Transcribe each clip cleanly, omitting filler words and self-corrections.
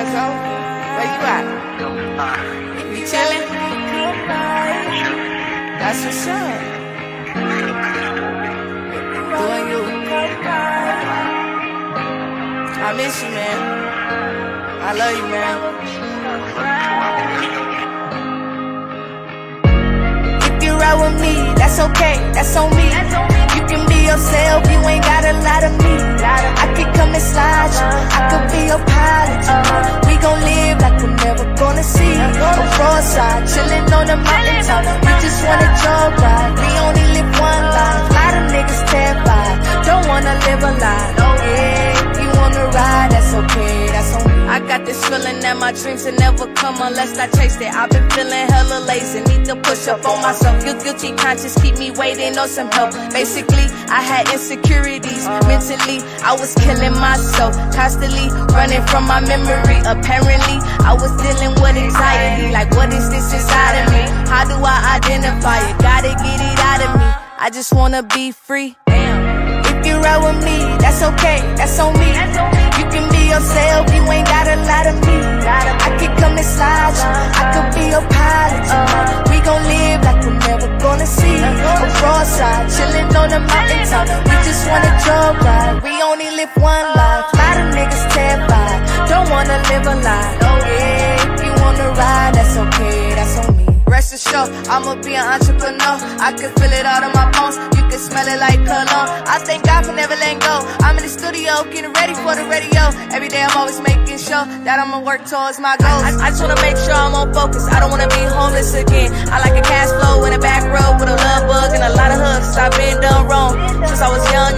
cuzzo. Where you at? You chillin'? That's what's up. Doing you. I miss you, man. I love you, man. If you ride with me, that's okay, that's on me. You can be yourself, you ain't gotta lie to me. I could come and slide you, I could be your pilot. We gon' live like we're never gonna see. A roadside, chillin' on the mountaintop. We just wanna jog ride, we only live one life. Lot of niggas terrified, don't wanna live a lie. Oh yeah, if you wanna ride, that's okay, that's on me. I got this feeling that my dreams will never come unless I chase it. I've been feeling hella lazy, need to push up on myself. Guilty conscience keep me waiting on some help. Basically, I had insecurities. Mentally, I was killing myself. Constantly running from my memory. Apparently, I was dealing with anxiety. Like, what is this inside of me? How do I identify it? Gotta get it out of me. I just wanna be free. If you ride with me, that's okay, that's on me. You can be yourself, you ain't gotta lie to me. I could come and slide you, I could be your pilot. We gon' live like we're never gonna see. A roadside, chillin' on the mountaintop. We just wanna jog ride, we only live one life. Lot of niggas terrified, don't wanna live a lie. Oh yeah, if you wanna ride, that's okay, that's on me. Rest assured, I'ma be an entrepreneur. I can feel it all in my bones. You can smell it like cologne. I thank God for never letting go. I'm in the studio, getting ready for the radio. Every day I'm always making sure that I'ma work towards my goals. I just wanna make sure I'm on focus. I don't wanna be homeless again. I like a cash flow in a back row with a love bug and a lot of hugs. I've been done wrong since I was young.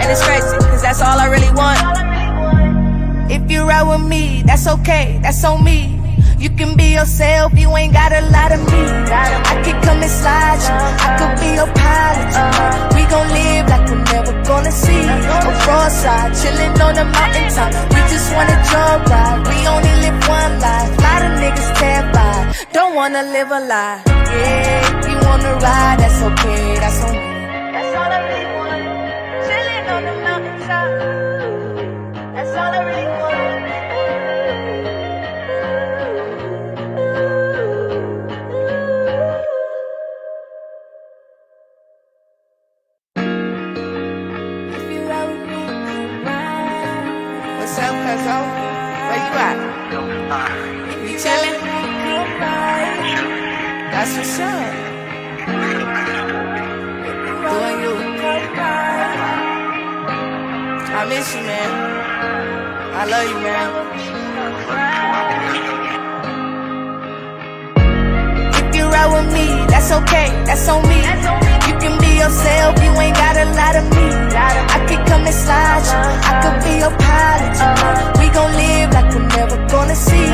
And it's crazy, cause that's all I really want. If you ride with me, that's okay, that's on me. You can be yourself, you ain't gotta lie to me. I could come and slide you, I could be your pilot. We gon' live like we're never gonna see. A roadside, chillin' on the mountaintop. We just wanna jog ride, we only live one life. Lot of niggas terrified, don't wanna live a lie. Yeah, if you wanna ride, that's okay, that's on me. That's all I really want, chillin' on the mountaintop. That's all I really want. What's up, cuzzo? Where you at? You chillin'? That's what's up. Doing you. I miss you, man. I love you, man. If you ride with me, that's okay, that's on me. You can be yourself, you ain't gotta lie to me. I could come and slide you, I could be your pilot. We gon' live like we're never gonna see. A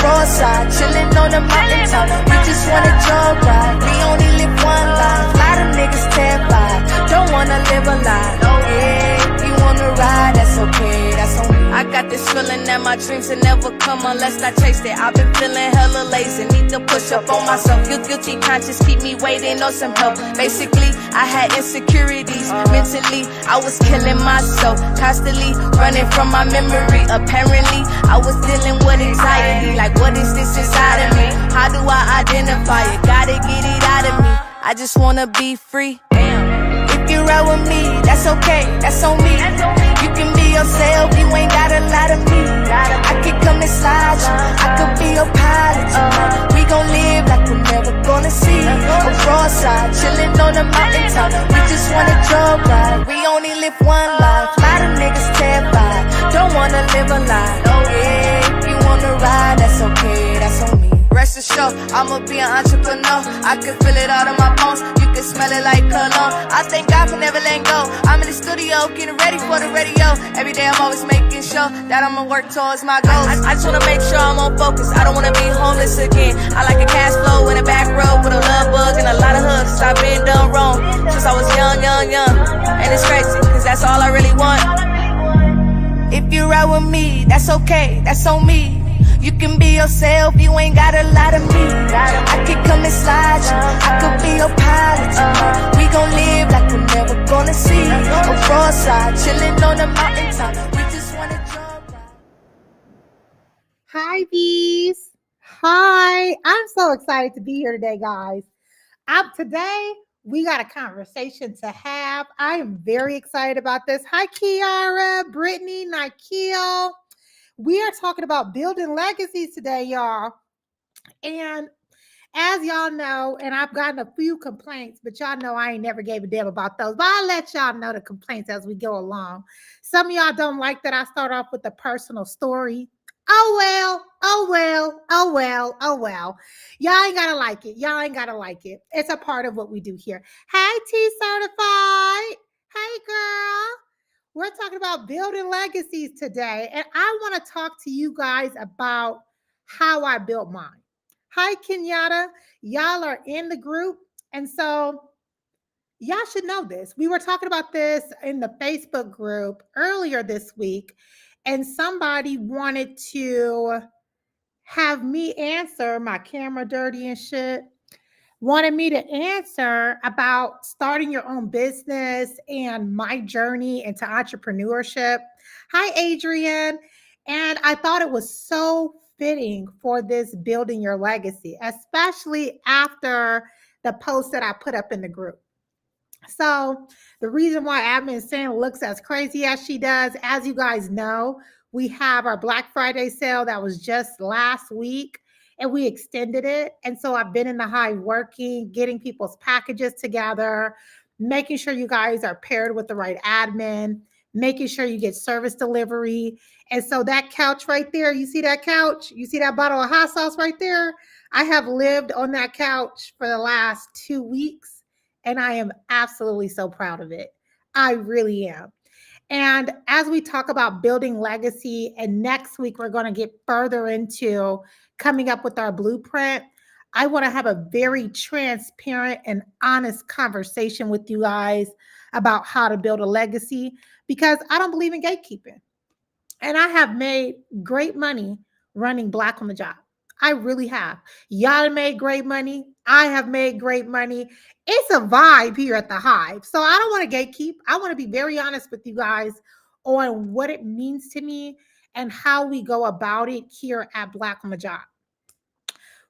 roadside, chillin' on the mountaintop. We just wanna jog ride, we only live one life. Lot of niggas terrified, don't wanna live a lie. Oh yeah, if you wanna ride, that's okay, that's on me. I got this feeling that my dreams will never come unless I chase it. I've been feeling hella lazy, need to push up on myself. Guilty conscience keep me waiting on some help. Basically, I had insecurities. Mentally, I was killing myself. Constantly running from my memory. Apparently, I was dealing with anxiety. Like, what is this inside of me? How do I identify it? Gotta get it out of me. I just wanna be free. If you ride with me, that's okay, that's on me. You can be yourself, you ain't gotta lie to me. I could come and slide you, I could be your pilot. We gon' live like we're never gonna see. A roadside, chillin' on the mountaintop. We just wanna jog ride, we only live one life. Lot of niggas terrified, don't wanna live a lie. Oh yeah, if you wanna ride, that's okay, that's on me. Rest assured, I'ma be an entrepreneur. I can feel it all in my bones. You can smell it like cologne. I thank God for never letting go. I'm in the studio, getting ready for the radio. Every day I'm always making sure that I'ma work towards my goals. I just wanna make sure I'm on focus. I don't wanna be homeless again. I like a cash flow in a back row with a love bug and a lot of hugs. I've been done wrong since I was young. And it's crazy, cause that's all I really want. If you ride with me, that's okay, that's on me. You can be yourself, you ain't gotta lie to me. I could come and slide you, I could be your pilot. We gon' live like we're never gonna see. A roadside, chillin' on the mountaintop. We just wanna jog ride. Hi, bees. Hi. I'm so excited to be here today, guys. Today we got a conversation to have. I am very excited about this. Hi, Kiara, Brittany, Nikhil. We are talking about building legacies today, y'all. And as y'all know, and I've gotten a few complaints, but y'all know I ain't never gave a damn about those. But I'll let y'all know the complaints as we go along. Some of y'all don't like that I start off with a personal story. Oh well, oh well, oh well, oh well. Y'all ain't gotta like it. Y'all ain't gotta like it. It's a part of what we do here. Hey, T Certified. Hey, girl. We're talking about building legacies today. And I want to talk to you guys about how I built mine. Hi, Kenyatta. Y'all are in the group. And so y'all should know this. We were talking about this in the Facebook group earlier this week, and somebody wanted to have me answer my camera dirty and shit. Wanted me to answer about starting your own business and my journey into entrepreneurship. Hi, Adrian. And I thought it was so fitting for this building your legacy, especially after the post that I put up in the group. So the reason why Admin Sam looks as crazy as she does, as you guys know, we have our Black Friday sale that was just last week and we extended it. And so I've been in the Hive working, getting people's packages together, making sure you guys are paired with the right admin, making sure you get service delivery. And so that couch right there, you see that couch? You see that bottle of hot sauce right there? I have lived on that couch for the last 2 weeks and I am absolutely so proud of it. I really am. And as we talk about building legacy, and next week we're going to get further into coming up with our blueprint, I want to have a very transparent and honest conversation with you guys about how to build a legacy because I don't believe in gatekeeping. And I have made great money running Black on the Job. I really have. Y'all made great money. I have made great money. It's a vibe here at the Hive. So I don't want to gatekeep. I want to be very honest with you guys on what it means to me and how we go about it here at Black on the Job.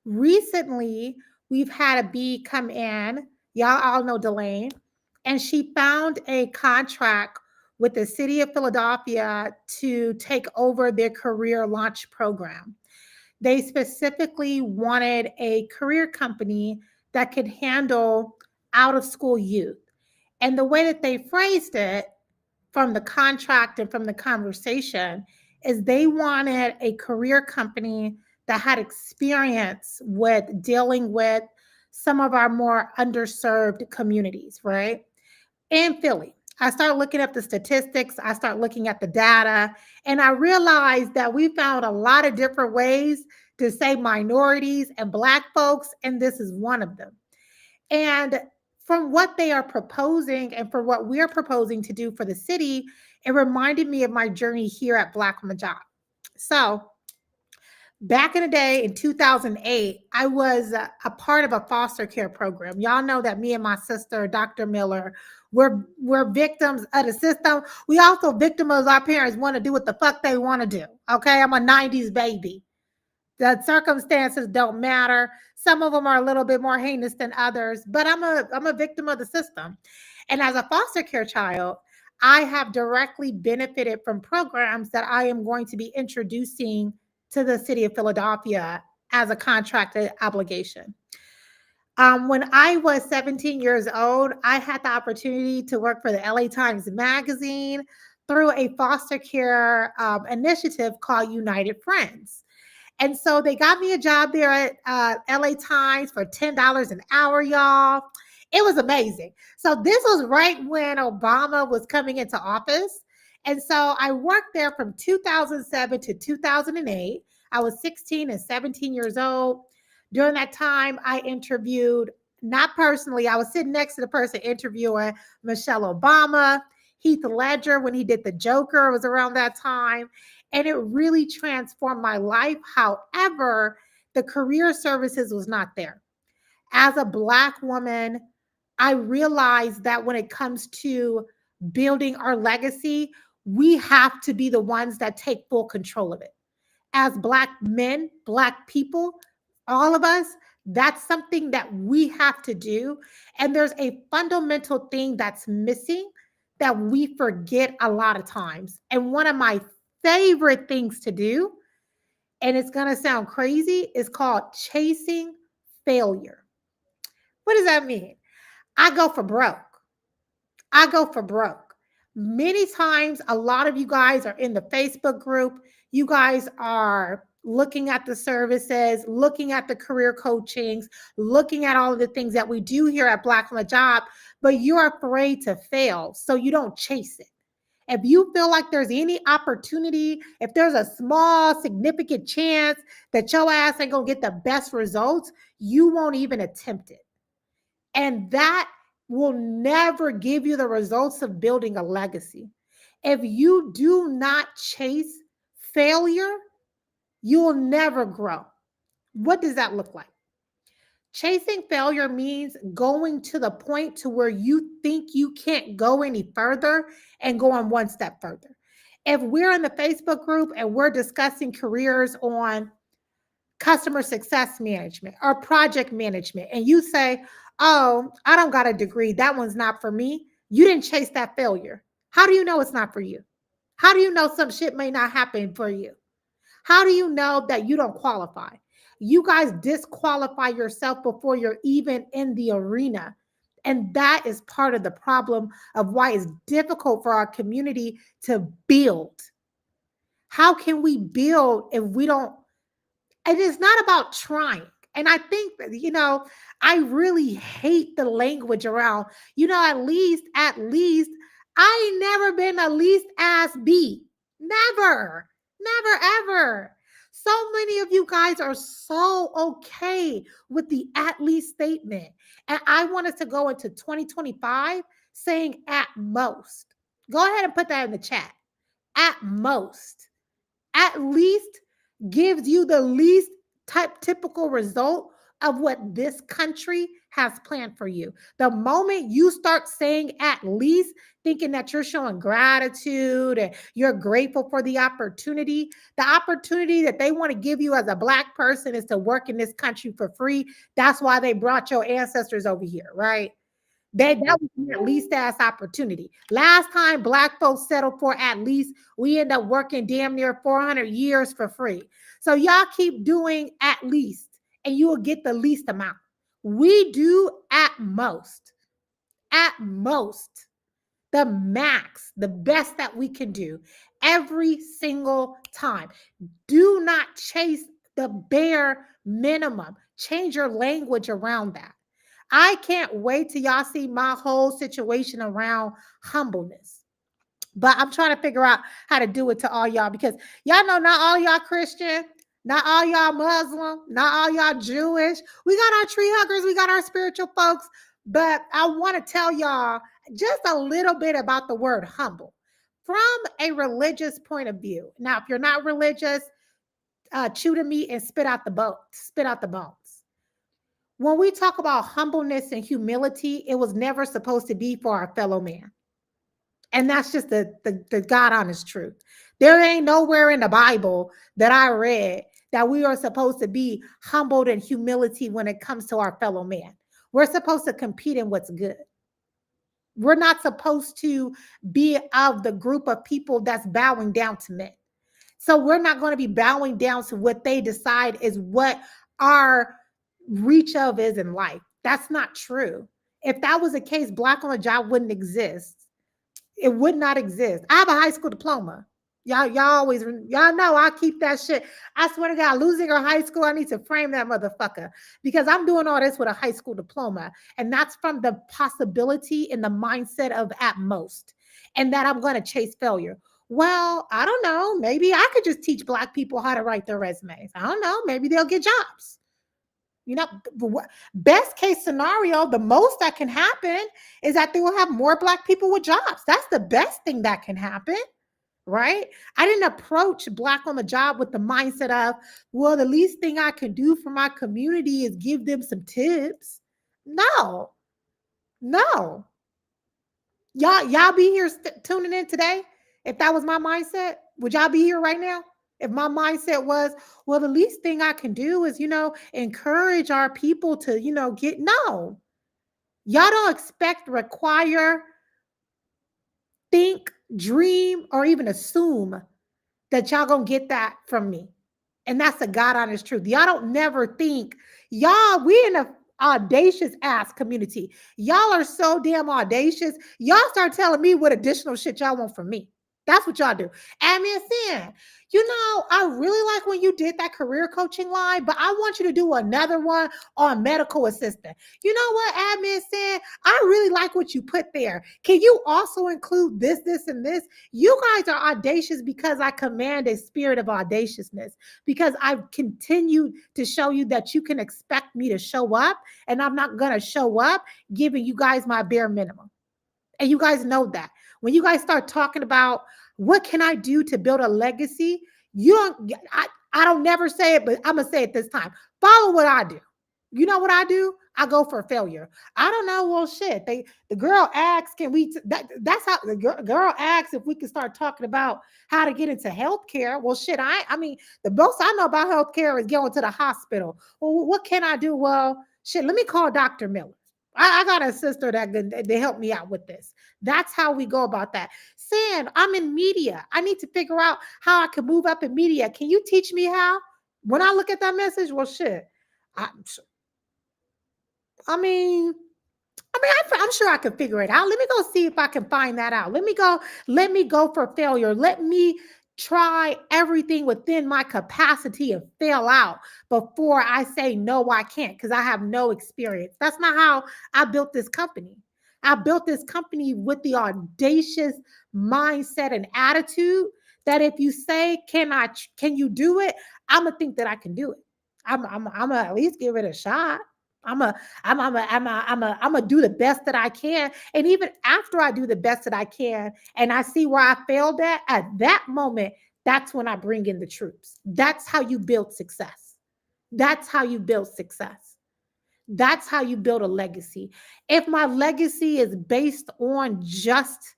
Recently, we've had a bee come in. Y'all all know Delane. And she found a contract with the city of Philadelphia to take over their career launch program. They specifically wanted a career company that could handle out of school youth. And the way that they phrased it from the contract and from the conversation is they wanted a career company that had experience with dealing with some of our more underserved communities, right? In Philly. I started looking up the statistics, I started looking at the data, and I realized that we found a lot of different ways to say minorities and Black folks, and this is one of them. And from what they are proposing and for what we're proposing to do for the city, it reminded me of my journey here at Black on the Job. So, back in the day in 2008, I was a part of a foster care program. Y'all know that me and my sister, Dr. Miller, we're victims of the system. We also victims of our parents want to do what the fuck they want to do. Okay, I'm a 90s baby. The circumstances don't matter. Some of them are a little bit more heinous than others, but I'm a victim of the system. And as a foster care child, I have directly benefited from programs that I am going to be introducing to the city of Philadelphia as a contracted obligation. When I was 17 years old, I had the opportunity to work for the LA Times Magazine through a foster care initiative called United Friends. And so they got me a job there at LA Times for $10 an hour, y'all. It was amazing. So this was right when Obama was coming into office. And so I worked there from 2007 to 2008. I was 16 and 17 years old. During that time, I interviewed, not personally, I was sitting next to the person interviewing Michelle Obama. Heath Ledger, when he did the Joker, was around that time. And it really transformed my life. However, the career services was not there. As a Black woman, I realized that when it comes to building our legacy, we have to be the ones that take full control of it. as Black men, Black people, all of us, that's something that we have to do. And there's a fundamental thing that's missing that we forget a lot of times. And one of my favorite things to do, and it's going to sound crazy, is called chasing failure. What does that mean? I go for broke. I go for broke. Many times, a lot of you guys are in the Facebook group. You guys are looking at the services, looking at the career coachings, looking at all of the things that we do here at Black on the Job, but you're afraid to fail, so you don't chase it. If you feel like there's any opportunity, if there's a small, significant chance that your ass ain't gonna get the best results, you won't even attempt it. And that will never give you the results of building a legacy. If you do not chase failure, you will never grow. What does that look like? Chasing failure means going to the point to where you think you can't go any further and going one step further. If we're in the Facebook group and we're discussing careers on customer success management or project management, and you say, oh, I don't got a degree, that one's not for me, you didn't chase that failure. How do you know it's not for you? How do you know some shit may not happen for you? How do you know that you don't qualify? You guys disqualify yourself before you're even in the arena. And that is part of the problem of why it's difficult for our community to build. How can we build if we don't? It is not about trying. And I think that, I really hate the language around, at least, I ain't never been a least ass beat. Never, never, ever. So many of you guys are so okay with the at least statement. And I want us to go into 2025 saying at most. Go ahead and put that in the chat. At most. At least gives you the least typical result of what this country has planned for you. The moment you start saying at least, thinking that you're showing gratitude and you're grateful for the opportunity that they want to give you as a Black person is to work in this country for free. That's why they brought your ancestors over here, right? That was their least ass opportunity. Last time Black folks settled for at least, we end up working damn near 400 years for free. So y'all keep doing at least, and you will get the least amount. We do at most, the max, the best that we can do every single time. Do not chase the bare minimum. Change your language around that. I can't wait till y'all see my whole situation around humbleness. But I'm trying to figure out how to do it to all y'all, because y'all know not all y'all Christian, not all y'all Muslim, not all y'all Jewish. We got our tree huggers, we got our spiritual folks. But I want to tell y'all just a little bit about the word humble from a religious point of view. Now, if you're not religious, chew the meat and spit out the bones. When we talk about humbleness and humility, it was never supposed to be for our fellow man. And that's just the God honest truth. There ain't nowhere in the Bible that I read that we are supposed to be humbled in humility when it comes to our fellow man. We're supposed to compete in what's good. We're not supposed to be of the group of people that's bowing down to men. So we're not going to be bowing down to what they decide is what our reach of is in life. That's not true. If that was the case, Black on the Job wouldn't exist. It would not exist. I have a high school diploma. Y'all know I keep that shit. I swear to God, losing her high school, I need to frame that motherfucker, because I'm doing all this with a high school diploma. And that's from the possibility and the mindset of at most, and that I'm going to chase failure. Well, I don't know. Maybe I could just teach Black people how to write their resumes. I don't know. Maybe they'll get jobs. Best case scenario, the most that can happen is that they will have more Black people with jobs. That's the best thing that can happen, right? I didn't approach Black on the Job with the mindset of, well, the least thing I can do for my community is give them some tips. No. Y'all be here tuning in today. If that was my mindset, would y'all be here right now? If my mindset was, well, the least thing I can do is, encourage our people to, get no. Y'all don't expect, require, think, dream, or even assume that y'all gonna get that from me. And that's the God honest truth. Y'all don't never think, y'all, we in a audacious ass community. Y'all are so damn audacious. Y'all start telling me what additional shit y'all want from me. That's what y'all do. Admin Sin, I really like when you did that career coaching line, but I want you to do another one on medical assistant. You know what, Admin Sin? I really like what you put there. Can you also include this, and this? You guys are audacious because I command a spirit of audaciousness, because I've continued to show you that you can expect me to show up, and I'm not going to show up giving you guys my bare minimum. And you guys know that. When you guys start talking about what can I do to build a legacy, I don't never say it, but I'm going to say it this time. Follow what I do. You know what I do? I go for failure. I don't know. Well, shit. The girl asks, can we? That's how the girl asks if we can start talking about how to get into healthcare. Well, shit. I mean, the most I know about healthcare is going to the hospital. Well, what can I do? Well, shit. Let me call Dr. Miller. I got a sister that they help me out with this. That's how we go about that. Sam, I'm in media. I need to figure out how I can move up in media. Can you teach me how? When I look at that message, well, shit. I mean, I'm sure I can figure it out. Let me go see if I can find that out. Let me go for failure. Let me try everything within my capacity and fail out before I say, no, I can't, because I have no experience. That's not how I built this company. I built this company with the audacious mindset and attitude that if you say, can you do it? I'm gonna think that I can do it. I'm gonna at least give it a shot. I'm gonna do the best that I can. And even after I do the best that I can and I see where I failed at that moment, that's when I bring in the troops. That's how you build success. That's how you build success. That's how you build a legacy. If my legacy is based on just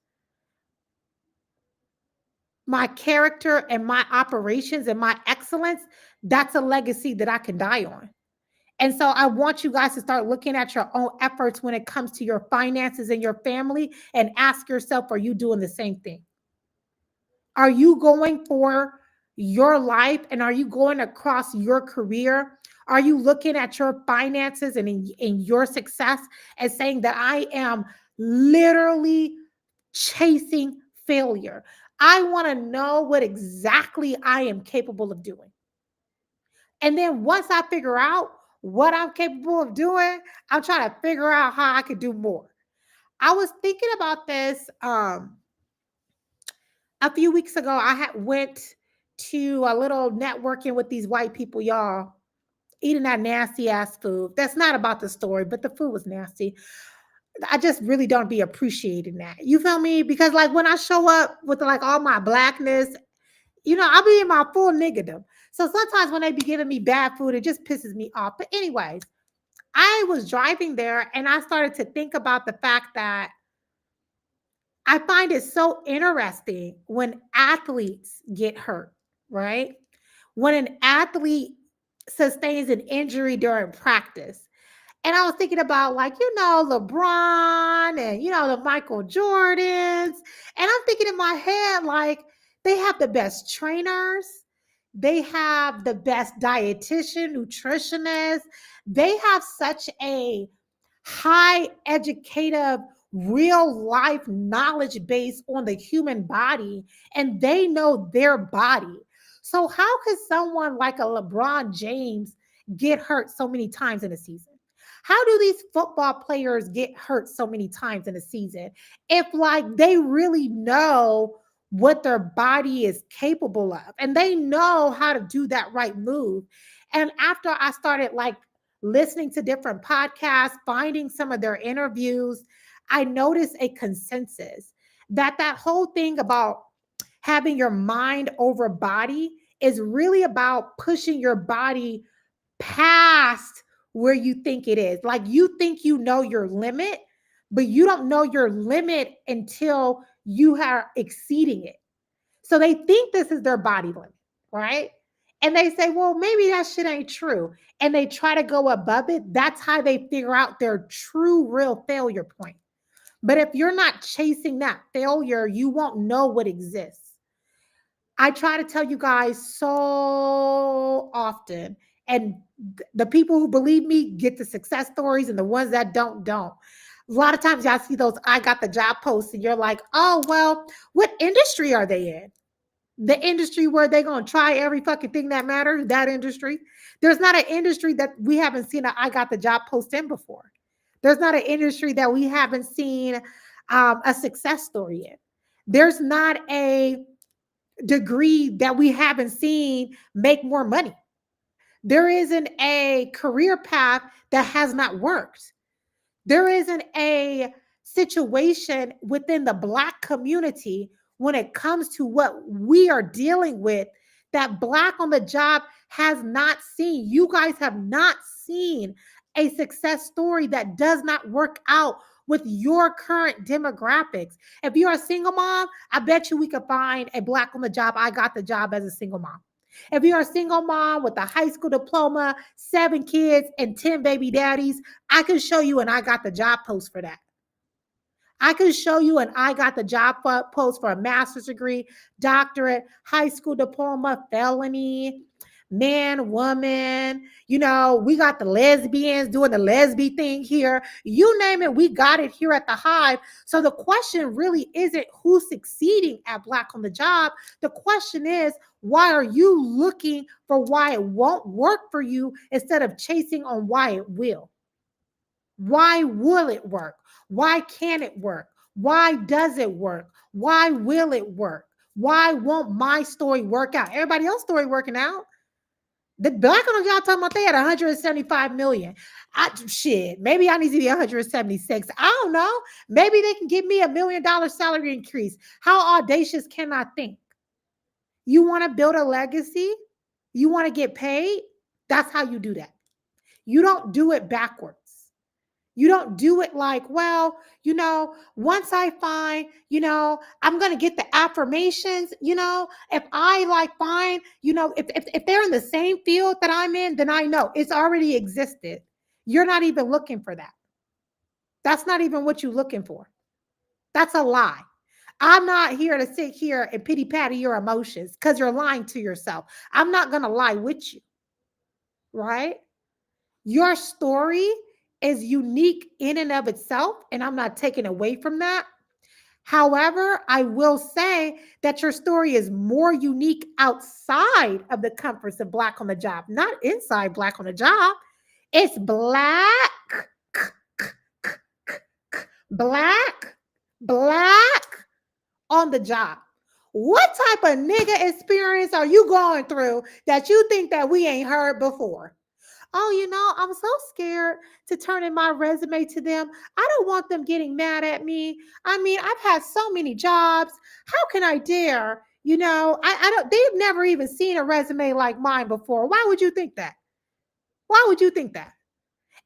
my character and my operations and my excellence, that's a legacy that I can die on. And so I want you guys to start looking at your own efforts when it comes to your finances and your family and ask yourself, are you doing the same thing? Are you going for your life and are you going across your career? Are you looking at your finances and in your success and saying that I am literally chasing failure? I want to know what exactly I am capable of doing. And then once I figure out what I'm capable of doing, I'm trying to figure out how I could do more. I was thinking about this a few weeks ago. I had went to a little networking with these white people, y'all, eating that nasty ass food. That's not about the story, but the food was nasty. I just really don't be appreciating that. You feel me? Because like when I show up with like all my blackness, I'll be in my full niggerdom. So sometimes when they be giving me bad food, it just pisses me off. But anyways, I was driving there and I started to think about the fact that I find it so interesting when athletes get hurt, right? When an athlete sustains an injury during practice. And I was thinking about like, LeBron and, the Michael Jordans. And I'm thinking in my head, like, they have the best trainers. They have the best dietitian, nutritionist. They have such a high educative, real life knowledge base on the human body, and they know their body. So, how could someone like a LeBron James get hurt so many times in a season? How do these football players get hurt so many times in a season if, like, they really know what their body is capable of and they know how to do that right move? And after I started, like, listening to different podcasts, finding some of their interviews, I noticed a consensus that whole thing about having your mind over body is really about pushing your body past where you think it is. Like you think you know your limit, but you don't know your limit until you are exceeding it. So they think this is their body limit, right? And they say, well, maybe that shit ain't true. And they try to go above it. That's how they figure out their true, real failure point. But if you're not chasing that failure, you won't know what exists. I try to tell you guys so often, and the people who believe me get the success stories, and the ones that don't. A lot of times y'all see those I got the job posts, and you're like, oh, well, what industry are they in? The industry where they're going to try every fucking thing that matters, that industry. There's not an industry that we haven't seen a I got the job post in before. There's not an industry that we haven't seen a success story in. There's not a degree that we haven't seen make more money. There isn't a career path that has not worked. There isn't a situation within the Black community when it comes to what we are dealing with that Black on the job has not seen. You guys have not seen a success story that does not work out with your current demographics. If you're a single mom, I bet you we could find a Black on the job. I got the job as a single mom. If you're a single mom with a high school diploma, 7 kids, and 10 baby daddies, I can show you and I got the job post for that. I can show you and I got the job post for a master's degree, doctorate, high school diploma, felony, man, woman. You know, we got the lesbians doing the lesbian thing here. You name it, we got it here at the Hive. So the question really isn't who's succeeding at Black on the job. The question is, why are you looking for why it won't work for you instead of chasing on why it will? Why will it work? Why can it work? Why does it work? Why will it work? Why won't my story work out? Everybody else's story working out. The Black on the job talking about they had 175 million. Shit, maybe I need to be 176. I don't know. Maybe they can give me $1 million salary increase. How audacious can I think? You want to build a legacy? You want to get paid? That's how you do that. You don't do it backwards. You don't do it like, well, you know, once I find, you know, I'm going to get the affirmations, you know, if I like find, you know, if they're in the same field that I'm in, then I know it's already existed. You're not even looking for that. That's not even what you're looking for. That's a lie. I'm not here to sit here and pity patty your emotions because you're lying to yourself. I'm not going to lie with you, right? Your story is unique in and of itself, and I'm not taking away from that. However, I will say that your story is more unique outside of the comforts of Black on the job, not inside Black on the job. It's Black, Black on the job. What type of nigga experience are you going through that you think that we ain't heard before? Oh, you know, I'm so scared to turn in my resume to them. I don't want them getting mad at me. I mean, I've had so many jobs. How can I dare? You know, I don't, they've never even seen a resume like mine before. Why would you think that? Why would you think that?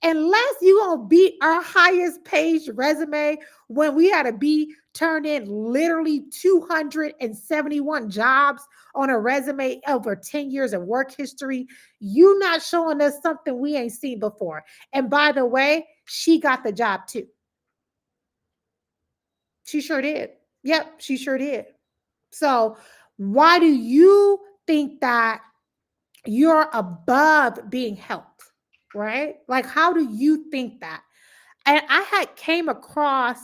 Unless you gonna beat our highest page resume when we had to be turned in literally 271 jobs on a resume over 10 years of work history, you not showing us something we ain't seen before. And by the way, she got the job too. She sure did. Yep, she sure did. So why do you think that you're above being helped? Right? Like, how do you think that? And I had came across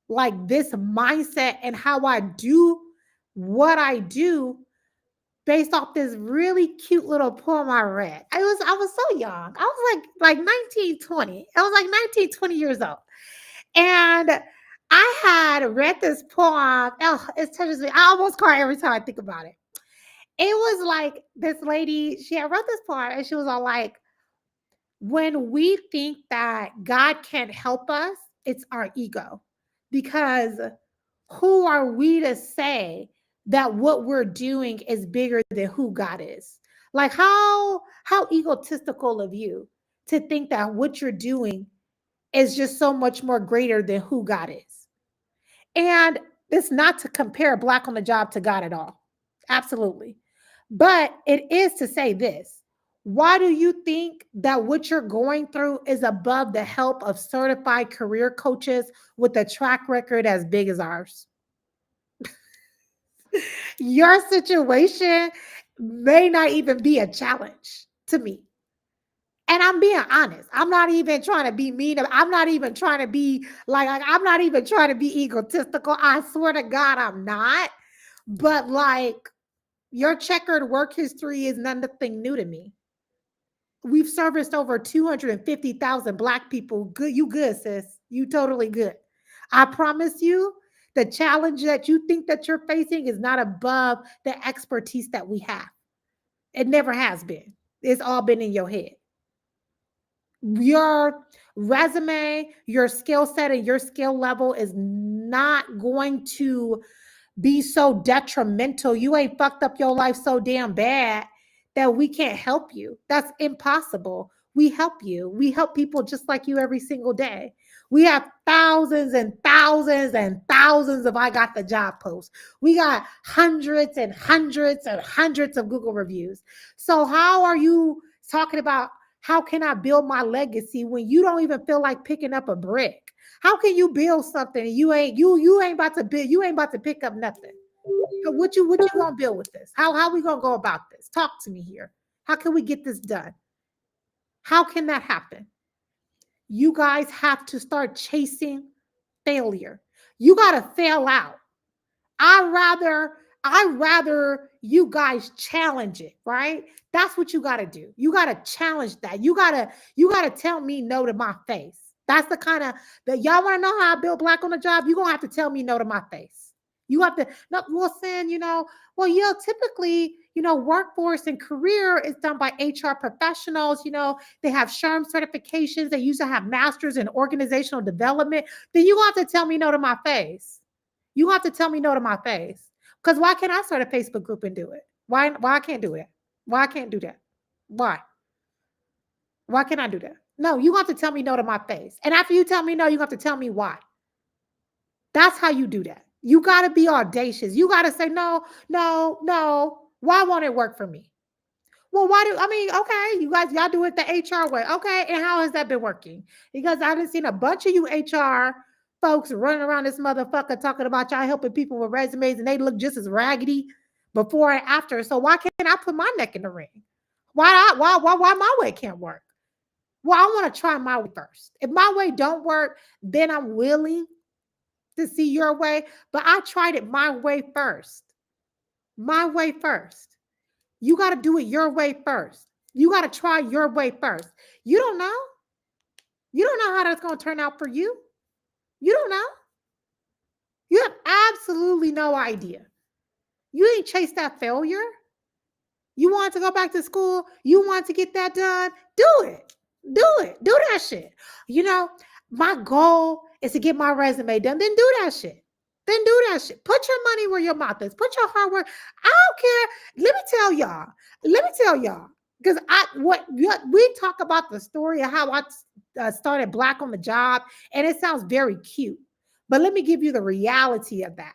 like this mindset and how I do what I do based off this really cute little poem I read. I was so young. I was like 19, 20. I was like 19, 20 years old. And I had read this poem. Oh, it touches me. I almost cry every time I think about it. It was like this lady, she had wrote this poem and she was all like, when we think that God can't help us, it's our ego. Because who are we to say that what we're doing is bigger than who God is? Like how egotistical of you to think that what you're doing is just so much more greater than who God is. And it's not to compare Black on the job to God at all. Absolutely. But it is to say this. Why do you think that what you're going through is above the help of certified career coaches with a track record as big as ours? Your situation may not even be a challenge to me. And I'm being honest. I'm not even trying to be mean. I'm not even trying to be I'm not even trying to be egotistical. I swear to God, I'm not. But like, your checkered work history is nothing new to me. We've serviced over 250,000 Black people. Good, you good, sis. You totally good. I promise you, the challenge that you think that you're facing is not above the expertise that we have. It never has been. It's all been in your head. Your resume, your skill set, and your skill level is not going to be so detrimental. You ain't fucked up your life so damn bad that we can't help you. That's impossible. We help you. We help people just like you every single day. We have thousands and thousands and thousands of I got the job posts. We got hundreds and hundreds and hundreds of Google reviews. So how are you talking about how can I build my legacy when you don't even feel like picking up a brick? How can you build something and you ain't about to build, you ain't about to pick up nothing? What you gonna build with this? How we gonna go about this? Talk to me here. How can we get this done? How can that happen? You guys have to start chasing failure. You gotta fail out. I rather you guys challenge it, right? That's what you got to do. You got to challenge that. You got to tell me no to my face. That's the kind of that y'all want to know how I build Black on the job. You're going to have to tell me no to my face. You have to not Wilson, typically, workforce and career is done by HR professionals. They have SHRM certifications. They usually have masters in organizational development. Then you have to tell me no to my face. You have to tell me no to my face. Because why can't I start a Facebook group and do it? Why I can't do it? Why I can't do that? Why? Why can't I do that? No, you have to tell me no to my face. And after you tell me no, you have to tell me why. That's how you do that. You got to be audacious. You got to say, no, no, no. Why won't it work for me? Well, okay, y'all do it the HR way. Okay, and how has that been working? Because I done seen a bunch of you HR folks running around this motherfucker talking about y'all helping people with resumes and they look just as raggedy before and after. So why can't I put my neck in the ring? Why my way can't work? Well, I want to try my way first. If my way don't work, then I'm willing to see your way. But I tried it my way first. My way first. You got to do it your way first. You got to try your way first. You don't know. You don't know how that's going to turn out for you. You don't know. You have absolutely no idea. You ain't chased that failure. You want to go back to school. You want to get that done. Do it. Do it. Do that shit. My goal is to get my resume done. Then do that shit. Then do that shit. Put your money where your mouth is. Put your hard work. I don't care. Let me tell y'all. Because we talk about the story of how I started Black on the job, and it sounds very cute. But let me give you the reality of that.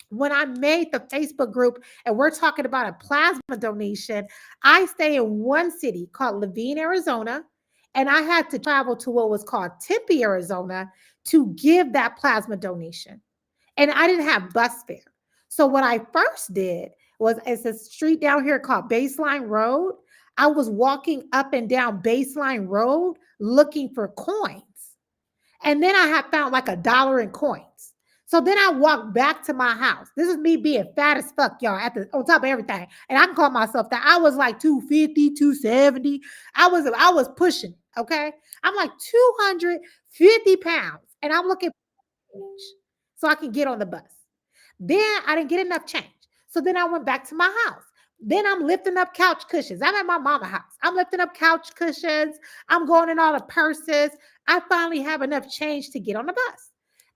When I made the Facebook group and we're talking about a plasma donation, I stay in one city called Levine, Arizona, and I had to travel to what was called Tempe, Arizona to give that plasma donation. And I didn't have bus fare. So what I first did was, it's a street down here called Baseline Road. I was walking up and down Baseline Road looking for coins. And then I had found like $1 in coins. So then I walked back to my house. This is me being fat as fuck, y'all, on top of everything. And I can call myself that. I was like 250, 270. I was pushing it, okay? I'm like 250 pounds. And I'm looking for change so I can get on the bus. Then I didn't get enough change. So then I went back to my house. Then I'm lifting up couch cushions. I'm at my mama's house. I'm lifting up couch cushions. I'm going in all the purses. I finally have enough change to get on the bus.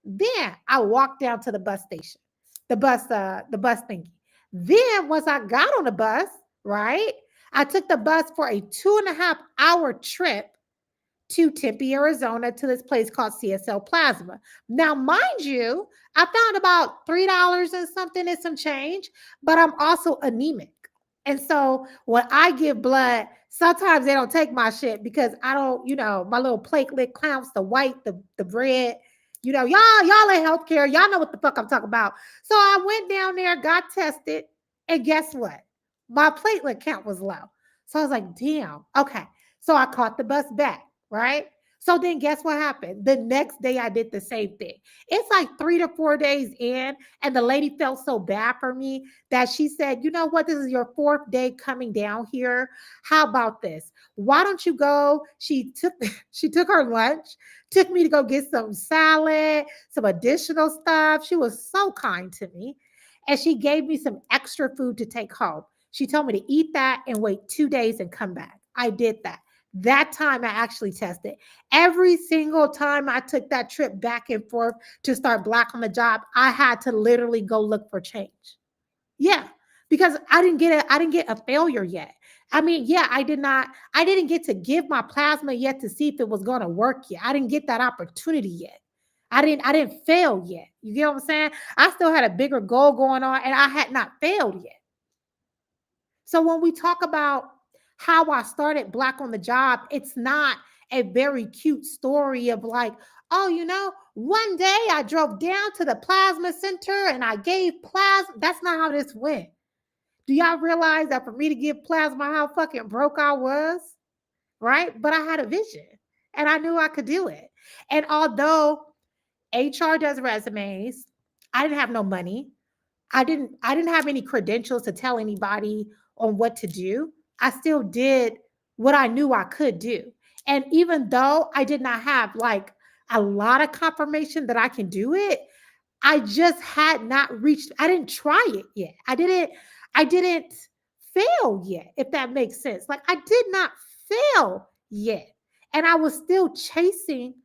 Then I walked down to the bus station, the bus thingy. Then once I got on the bus, right, I took the bus for a 2.5-hour trip to Tempe, Arizona, to this place called CSL Plasma. Now, mind you, I found about $3 and something and some change, but I'm also anemic. And so when I give blood, sometimes they don't take my shit because I don't, my little platelet counts, the white, the red, y'all in healthcare. Y'all know what the fuck I'm talking about. So I went down there, got tested, and guess what? My platelet count was low. So I was like, damn, okay. So I caught the bus back, right? So then guess what happened? The next day I did the same thing. It's like 3 to 4 days in, and the lady felt so bad for me that she said, you know what? This is your fourth day coming down here. How about this? Why don't you go? She took she took her lunch, took me to go get some salad, some additional stuff. She was so kind to me. And she gave me some extra food to take home. She told me to eat that and wait 2 days and come back. I did that. That time I actually tested. Every single time I took that trip back and forth to start Black on the Job, I had to literally go look for change. Yeah, because I didn't get a failure yet. I mean, yeah, I didn't get to give my plasma yet to see if it was going to work yet. I didn't get that opportunity yet. I didn't fail yet. You get what I'm saying? I still had a bigger goal going on and I had not failed yet. So when we talk about how I started Black on the Job, it's not a very cute story of like, oh, one day I drove down to the plasma center and I gave plasma. That's not how this went. Do y'all realize that for me to give plasma, how fucking broke I was? Right? But I had a vision and I knew I could do it. And although HR does resumes, I didn't have no money. I didn't have any credentials to tell anybody on what to do. I still did what I knew I could do. And even though I did not have like a lot of confirmation that I can do it, I just had not reached, I didn't try it yet. I didn't fail yet, if that makes sense. Like I did not fail yet. And I was still chasing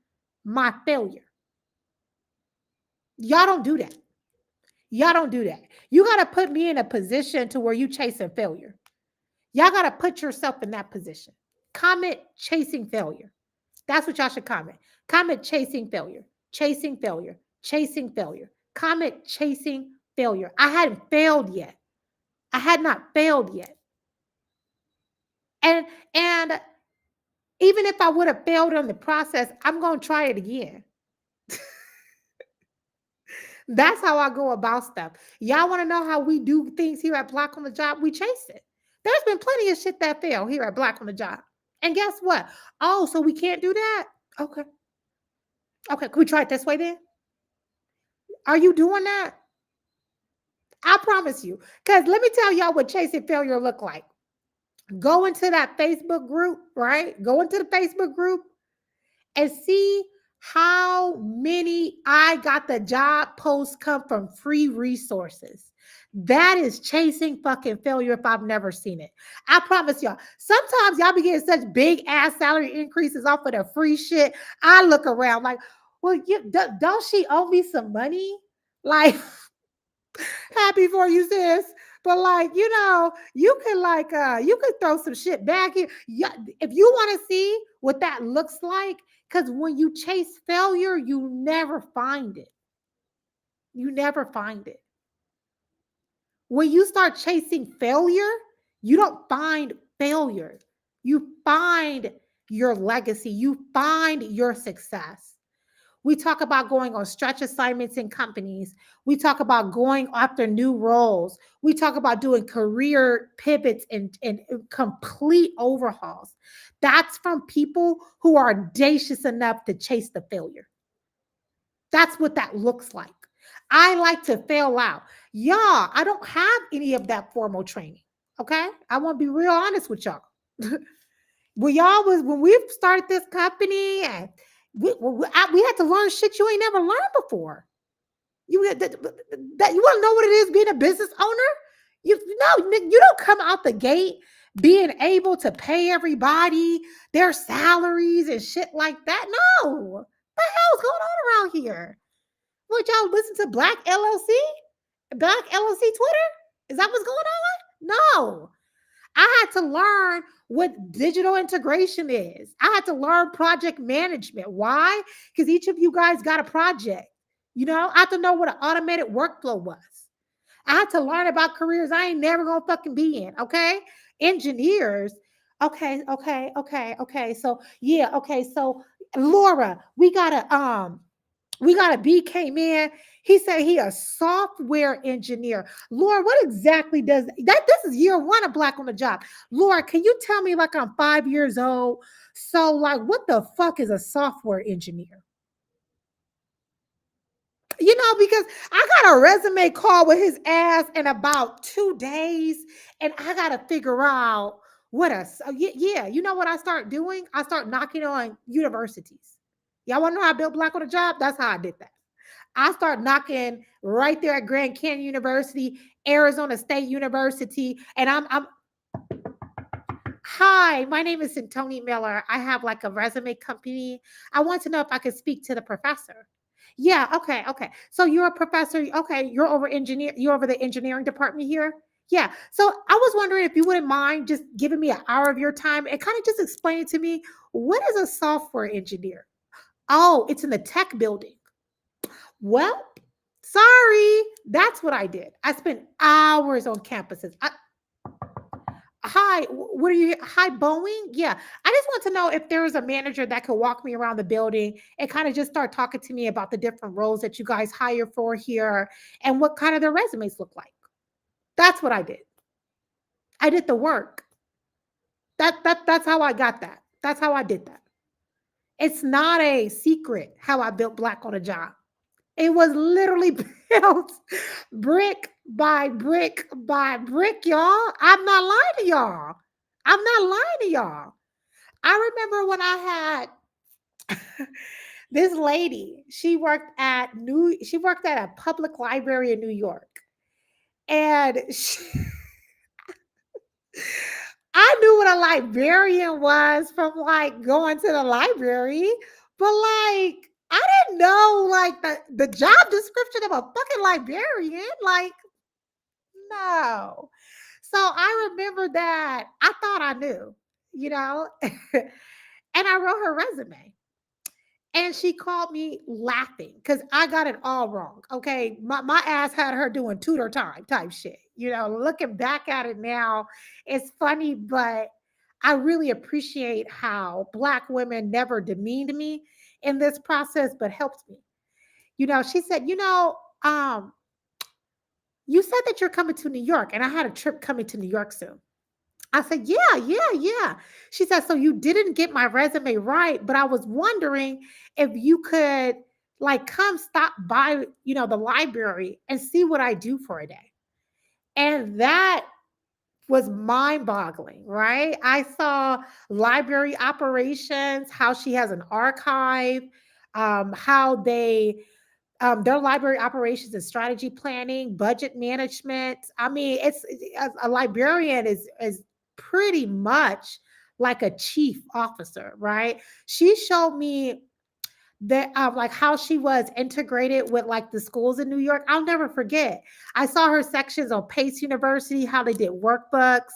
my failure. Y'all don't do that. Y'all don't do that. You got to put me in a position to where you chasing failure. Y'all got to put yourself in that position. Comment chasing failure. That's what y'all should comment. Comment chasing failure, chasing failure, chasing failure. Comment chasing failure. I hadn't failed yet. I had not failed yet. And even if I would have failed on the process, I'm going to try it again. That's how I go about stuff. Y'all want to know how we do things here at Black on the Job? We chase it. There's been plenty of shit that fail here at Black on the Job. And guess what? Oh, so we can't do that? Okay. Okay, can we try it this way then? Are you doing that? I promise you. Because let me tell y'all what chasing failure look like. Go into that Facebook group, right? Go into the Facebook group and see how many I got the job posts come from free resources. That is chasing fucking failure if I've never seen it. I promise y'all. Sometimes y'all be getting such big ass salary increases off of the free shit. I look around like, well, don't she owe me some money? Like, happy for you, sis. But like, you could throw some shit back here. Yeah, if you want to see what that looks like, because when you chase failure, you never find it. You never find it. When you start chasing failure, you don't find failure. You find your legacy. You find your success. We talk about going on stretch assignments in companies. We talk about going after new roles. We talk about doing career pivots and complete overhauls. That's from people who are audacious enough to chase the failure. That's what that looks like. I like to fail out. Y'all, I don't have any of that formal training. Okay. I want to be real honest with y'all. When we started this company and we had to learn shit you ain't never learned before. You want to know what it is being a business owner? You don't come out the gate being able to pay everybody their salaries and shit like that. No, what the hell's going on around here? What, y'all listen to Black LLC Twitter? Is that what's going on? No. I had to learn what digital integration is. I had to learn project management. Why? Because each of you guys got a project. I had to know what an automated workflow was. I had to learn about careers I ain't never gonna fucking be in. Okay, engineers. Okay. So yeah, okay. So Laura, we got a B came in. He said he a software engineer. Laura, what exactly does that? This is year one of Black on the Job. Laura, can you tell me like I'm 5 years old? So like, what the fuck is a software engineer? Because I got a resume call with his ass in about 2 days, and I got to figure out what yeah. You know what I start doing? I start knocking on universities. Y'all want to know how I built Black on the Job? That's how I did that. I start knocking right there at Grand Canyon University, Arizona State University, and I'm hi, my name is Tony Miller. I have like a resume company. I want to know if I could speak to the professor. Yeah, okay. So you're a professor. Okay, you're over the engineering department here. Yeah. So I was wondering if you wouldn't mind just giving me an hour of your time and kind of just explaining to me what is a software engineer? Oh, it's in the tech building. Well, sorry. That's what I did. I spent hours on campuses. Hi, what are you? Hi, Boeing. Yeah, I just want to know if there was a manager that could walk me around the building and kind of just start talking to me about the different roles that you guys hire for here and what kind of their resumes look like. That's what I did. I did the work. That's how I got that. That's how I did that. It's not a secret how I built Black on a Job. It was literally built brick by brick by brick, y'all. I'm not lying to y'all. I'm not lying to y'all. I remember when I had this lady, she worked at a public library in New York. And I knew what a librarian was from like going to the library, but like I didn't know like the job description of a fucking librarian. Like, no. So I remember that I thought I knew, you know, and I wrote her resume. And she called me laughing because I got it all wrong. Okay. My ass had her doing tutor time type shit. Looking back at it now, it's funny, but I really appreciate how Black women never demeaned me in this process, but helped me. She said, you said that you're coming to New York, and I had a trip coming to New York soon. I said, yeah. She said, so you didn't get my resume right, but I was wondering if you could like come stop by, the library and see what I do for a day. And that was mind boggling, right? I saw library operations, how she has an archive, how their library operations and strategy planning, budget management. I mean, it's a librarian is pretty much like a chief officer, right? She showed me that like how she was integrated with like the schools in New York. I'll never forget. I saw her sections on Pace University, how they did workbooks.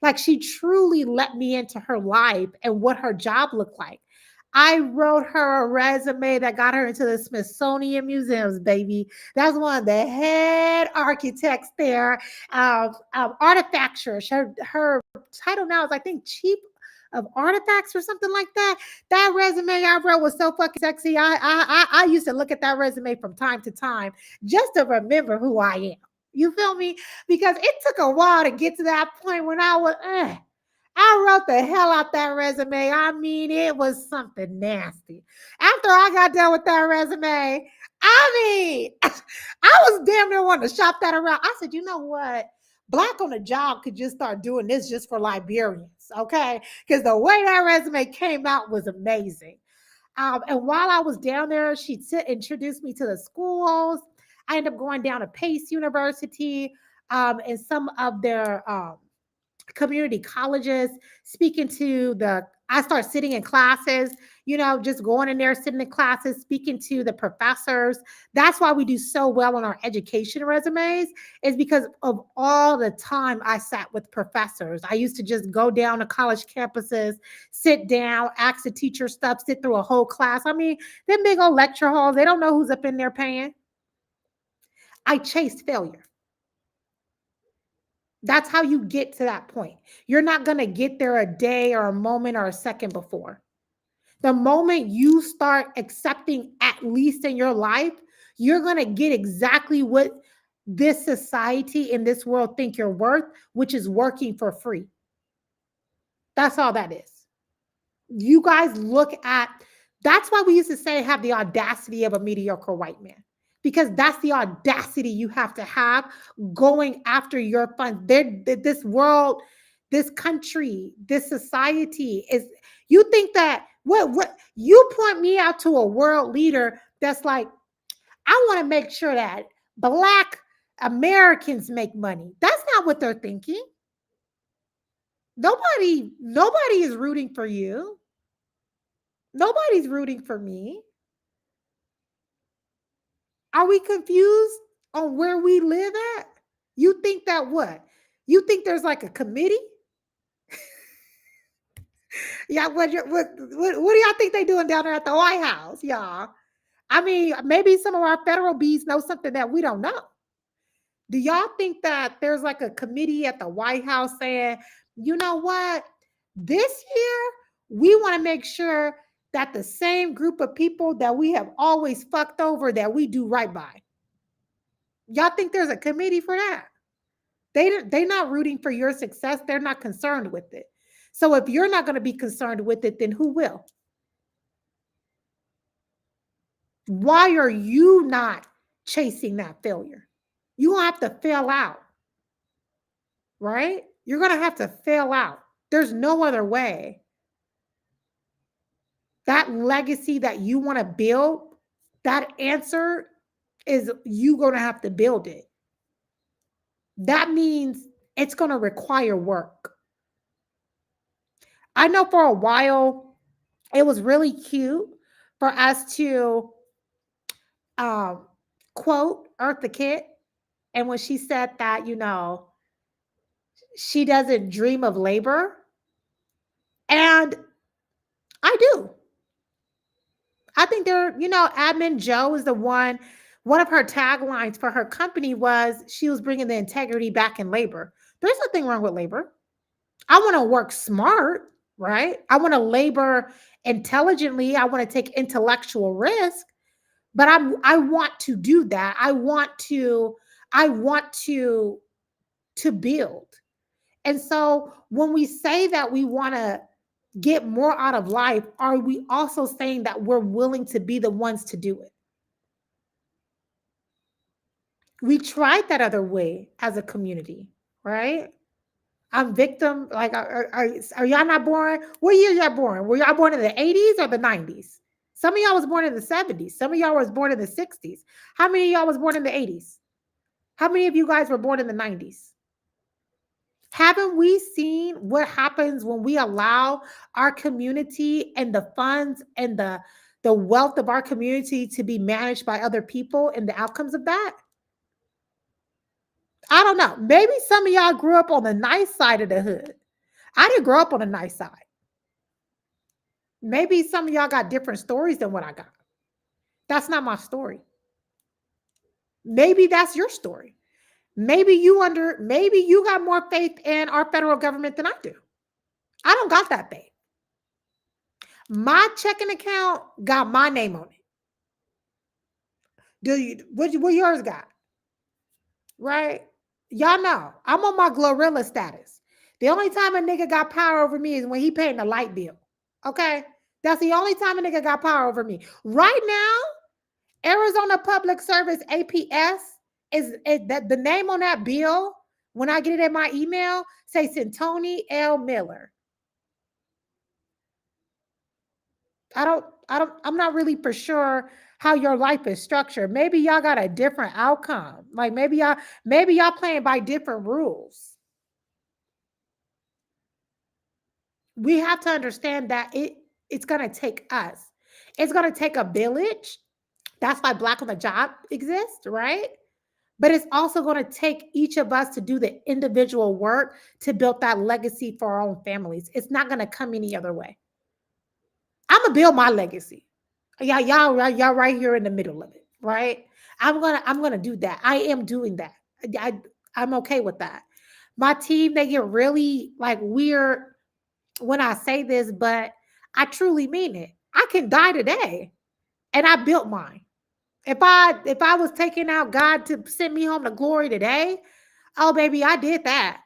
Like she truly let me into her life and what her job looked like. I wrote her a resume that got her into the Smithsonian Museums, baby. That's one of the head architects there, artifactures. Her title now is, I think, chief of artifacts or something like that. That resume I wrote was so fucking sexy. I used to look at that resume from time to time just to remember who I am. You feel me? Because it took a while to get to that point when I wrote the hell out that resume. I mean, it was something nasty. After I got done with that resume, I mean, I was damn near wanting to shop that around. I said, you know what? Black on the Job could just start doing this just for librarians, okay? Because the way that resume came out was amazing. And while I was down there, she introduced me to the schools. I ended up going down to Pace University and some of their community colleges, speaking to I start sitting in classes, just going in there, sitting in classes, speaking to the professors. That's why we do so well on our education resumes, is because of all the time I sat with professors. I used to just go down to college campuses, sit down, ask the teacher stuff, sit through a whole class. I mean, them big old lecture halls, they don't know who's up in there paying. I chased failure. That's how you get to that point. You're not going to get there a day or a moment or a second before. The moment you start accepting, at least in your life, you're going to get exactly what this society in this world think you're worth, which is working for free. That's all that is. You guys look at, that's why we used to say have the audacity of a mediocre white man, because that's the audacity you have to have going after your funds. This world, this country, this society is, you think that what you point me out to a world leader that's like, I want to make sure that Black Americans make money. That's not what they're thinking. Nobody is rooting for you. Nobody's rooting for me. Are we confused on where we live at? You think that what? You think there's like a committee? Yeah, what do y'all think they doing down there at the White House, y'all? I mean, maybe some of our federal bees know something that we don't know. Do y'all think that there's like a committee at the White House saying, you know what? This year, we want to make sure that the same group of people that we have always fucked over, that we do right by. Y'all think there's a committee for that? They're not rooting for your success. They're not concerned with it. So if you're not going to be concerned with it, then who will? Why are you not chasing that failure? You have to fail out, right? You're going to have to fail out. There's no other way. That legacy that you want to build, that answer is you going to have to build it. That means it's going to require work. I know for a while, it was really cute for us to quote Eartha Kitt. And when she said that, she doesn't dream of labor. And I do. I think Admin Joe is the one of her taglines for her company was she was bringing the integrity back in labor. There's nothing wrong with labor. I want to work smart, right? I want to labor intelligently. I want to take intellectual risk, but I want to do that. I want to build. And so when we say that we want to get more out of life, are we also saying that we're willing to be the ones to do it? We tried that other way as a community, right? I'm victim. Like, are y'all not born? What year y'all born? Were y'all born in the 80s or the 90s? Some of y'all was born in the 70s. Some of y'all was born in the 60s. How many of y'all was born in the 80s? How many of you guys were born in the 90s? Haven't we seen what happens when we allow our community and the funds and the wealth of our community to be managed by other people and the outcomes of that? I don't know. Maybe some of y'all grew up on the nice side of the hood. I didn't grow up on the nice side. Maybe some of y'all got different stories than what I got. That's not my story. Maybe that's your story. Maybe you got more faith in our federal government than I do. I don't got that faith. My checking account got my name on it. What yours got? Right? Y'all know I'm on my Glorilla status. The only time a nigga got power over me is when he paying the light bill. Okay? That's the only time a nigga got power over me. Right now, Arizona Public Service APS is that the name on that bill, when I get it in my email, say Centoni L. Miller. I'm not really for sure how your life is structured. Maybe y'all got a different outcome. Like maybe y'all playing by different rules. We have to understand that it's going to take us. It's going to take a village. That's why Black on the Job exists, right? But it's also going to take each of us to do the individual work to build that legacy for our own families. It's not going to come any other way. I'm gonna build my legacy. Y'all right here in the middle of it, right? I'm gonna do that. I am doing that. I'm okay with that. My team, they get really like weird when I say this, but I truly mean it. I can die today, and I built mine. If I was taking out God to send me home to glory today, oh baby, I did that.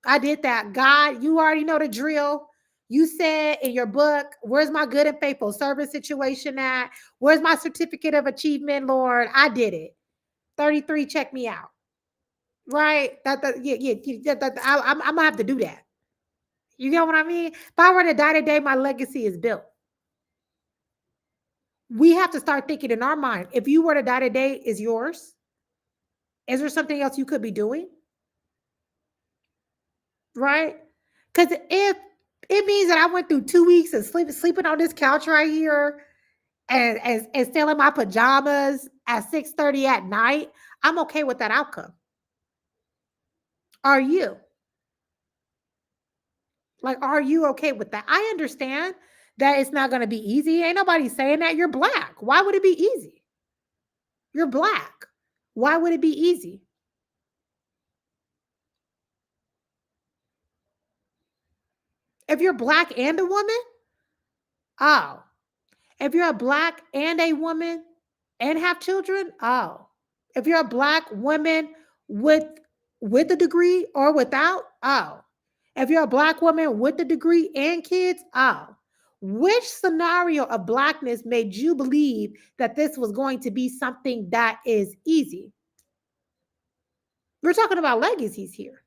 I did that. God, you already know the drill. You said in your book, where's my good and faithful servant situation at? Where's my certificate of achievement, Lord? I did it. 33, check me out. Right? I'm gonna have to do that. You know what I mean? If I were to die today, my legacy is built. We have to start thinking in our mind, if you were to die today, is yours? Is there something else you could be doing? Right? Because if it means that I went through 2 weeks of sleeping on this couch right here and still in my pajamas at 6:30 at night, I'm okay with that outcome. Are you? Like, are you okay with that? I understand that it's not going to be easy. Ain't nobody saying that. You're black. Why would it be easy? You're black. Why would it be easy? If you're black and a woman, oh. If you're a black and a woman and have children, oh. If you're a black woman with with a degree or without, oh. If you're a black woman with a degree and kids, oh. Which scenario of blackness made you believe that this was going to be something that is easy? We're talking about legacies here,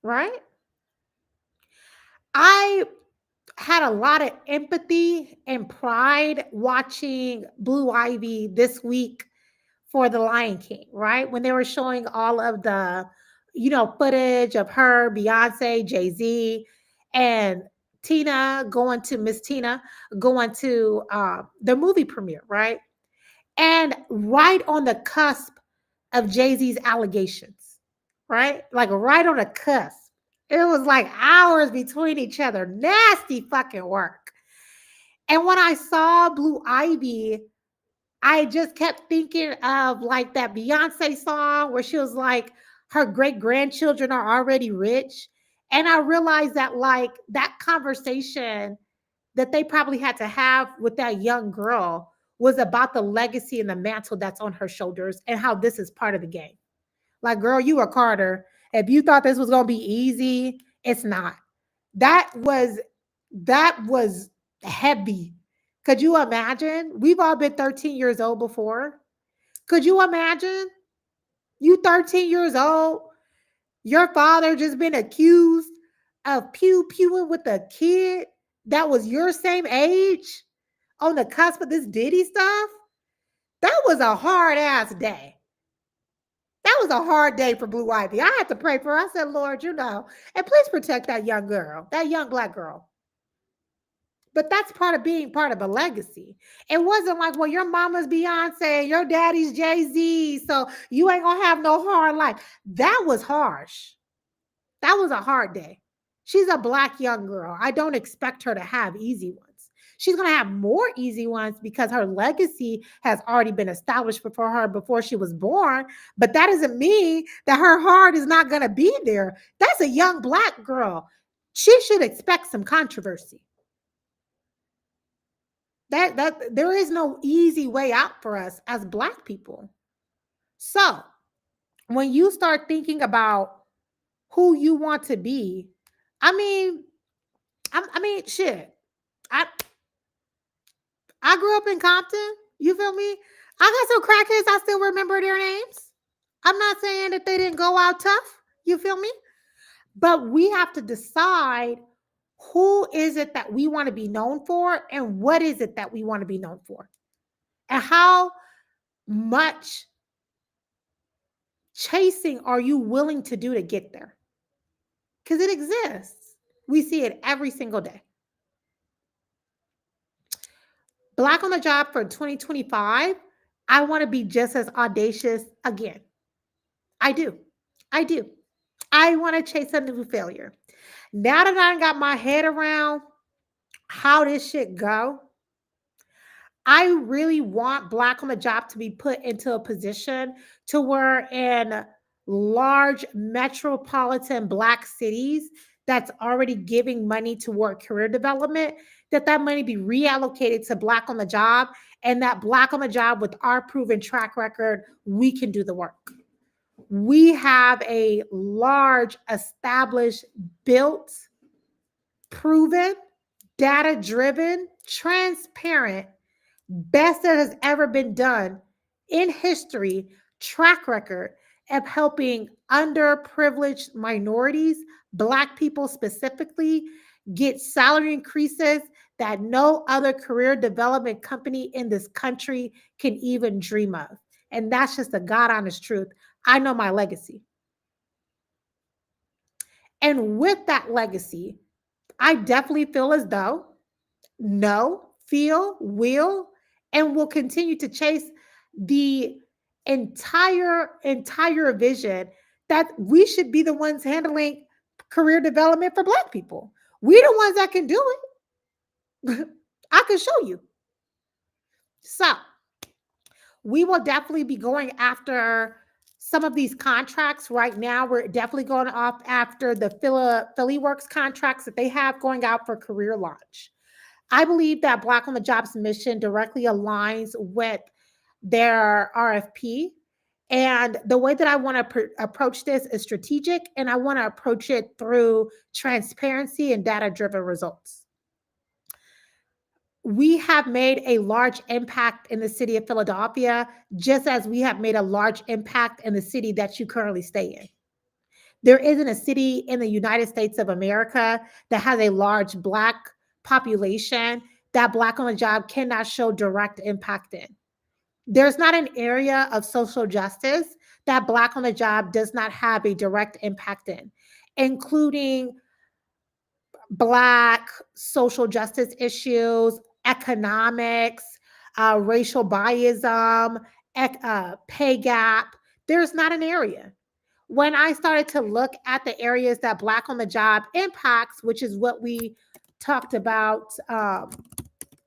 right? I had a lot of empathy and pride watching Blue Ivy this week for The Lion King, right? When they were showing all of the, footage of her, Beyonce, Jay-Z, and Miss Tina going to the movie premiere, right? And right on the cusp of Jay-Z's allegations, right? Like right on the cusp. It was like hours between each other. Nasty fucking work. And when I saw Blue Ivy, I just kept thinking of like that Beyonce song where she was like, her great grandchildren are already rich. And I realized that like that conversation that they probably had to have with that young girl was about the legacy and the mantle that's on her shoulders and how this is part of the game. Like, girl, you a Carter. If you thought this was gonna be easy, it's not. That was that was heavy. Could you imagine? We've all been 13 years old before. Could you imagine? You 13 years old, your father just been accused of pewing with a kid that was your same age on the cusp of this Diddy stuff. That was a hard ass day. That was a hard day for Blue Ivy. I had to pray for her. I said, Lord, and please protect that young girl, that young black girl. But that's part of being part of a legacy. It wasn't like, well, your mama's Beyonce, your daddy's Jay-Z, so you ain't gonna have no hard life. That was harsh. That was a hard day. She's a black young girl. I don't expect her to have easy ones. She's going to have more easy ones because her legacy has already been established before her before she was born. But that doesn't mean that her heart is not going to be there. That's a young black girl. She should expect some controversy. That there is no easy way out for us as black people. So when you start thinking about who you want to be, shit. I I grew up in Compton. You feel me? I got some crackheads. I still remember their names. I'm not saying that they didn't go out tough. You feel me? But we have to decide who is it that we want to be known for and what is it that we want to be known for. And how much chasing are you willing to do to get there? Because it exists. We see it every single day. Black on the job for 2025, I want to be just as audacious again. I do. I do. I want to chase a new failure. Now that I got my head around how this shit go, I really want Black on the job to be put into a position to where in large metropolitan Black cities that's already giving money toward career development, that money be reallocated to Black on the job, and that Black on the job with our proven track record, we can do the work. We have a large, established, built, proven, data driven, transparent, best that has ever been done in history track record of helping underprivileged minorities, Black people specifically, get salary increases that no other career development company in this country can even dream of. And that's just the God honest truth. I know my legacy. And with that legacy, I definitely feel as though know, feel, will, and will continue to chase the entire vision that we should be the ones handling career development for Black people. We the ones that can do it. I can show you. So we will definitely be going after some of these contracts right now. We're definitely going off after the Philly Works contracts that they have going out for career launch. I believe that Black on the Job's mission directly aligns with their RFP. And the way that I want to approach this is strategic, and I want to approach it through transparency and data driven results. We have made a large impact in the city of Philadelphia, just as we have made a large impact in the city that you currently stay in. There isn't a city in the United States of America that has a large Black population that Black on the job cannot show direct impact in. There's not an area of social justice that Black on the job does not have a direct impact in, including Black social justice issues, economics, racial biasm, pay gap. There's not an area. When I started to look at the areas that Black on the job impacts, which is what we talked about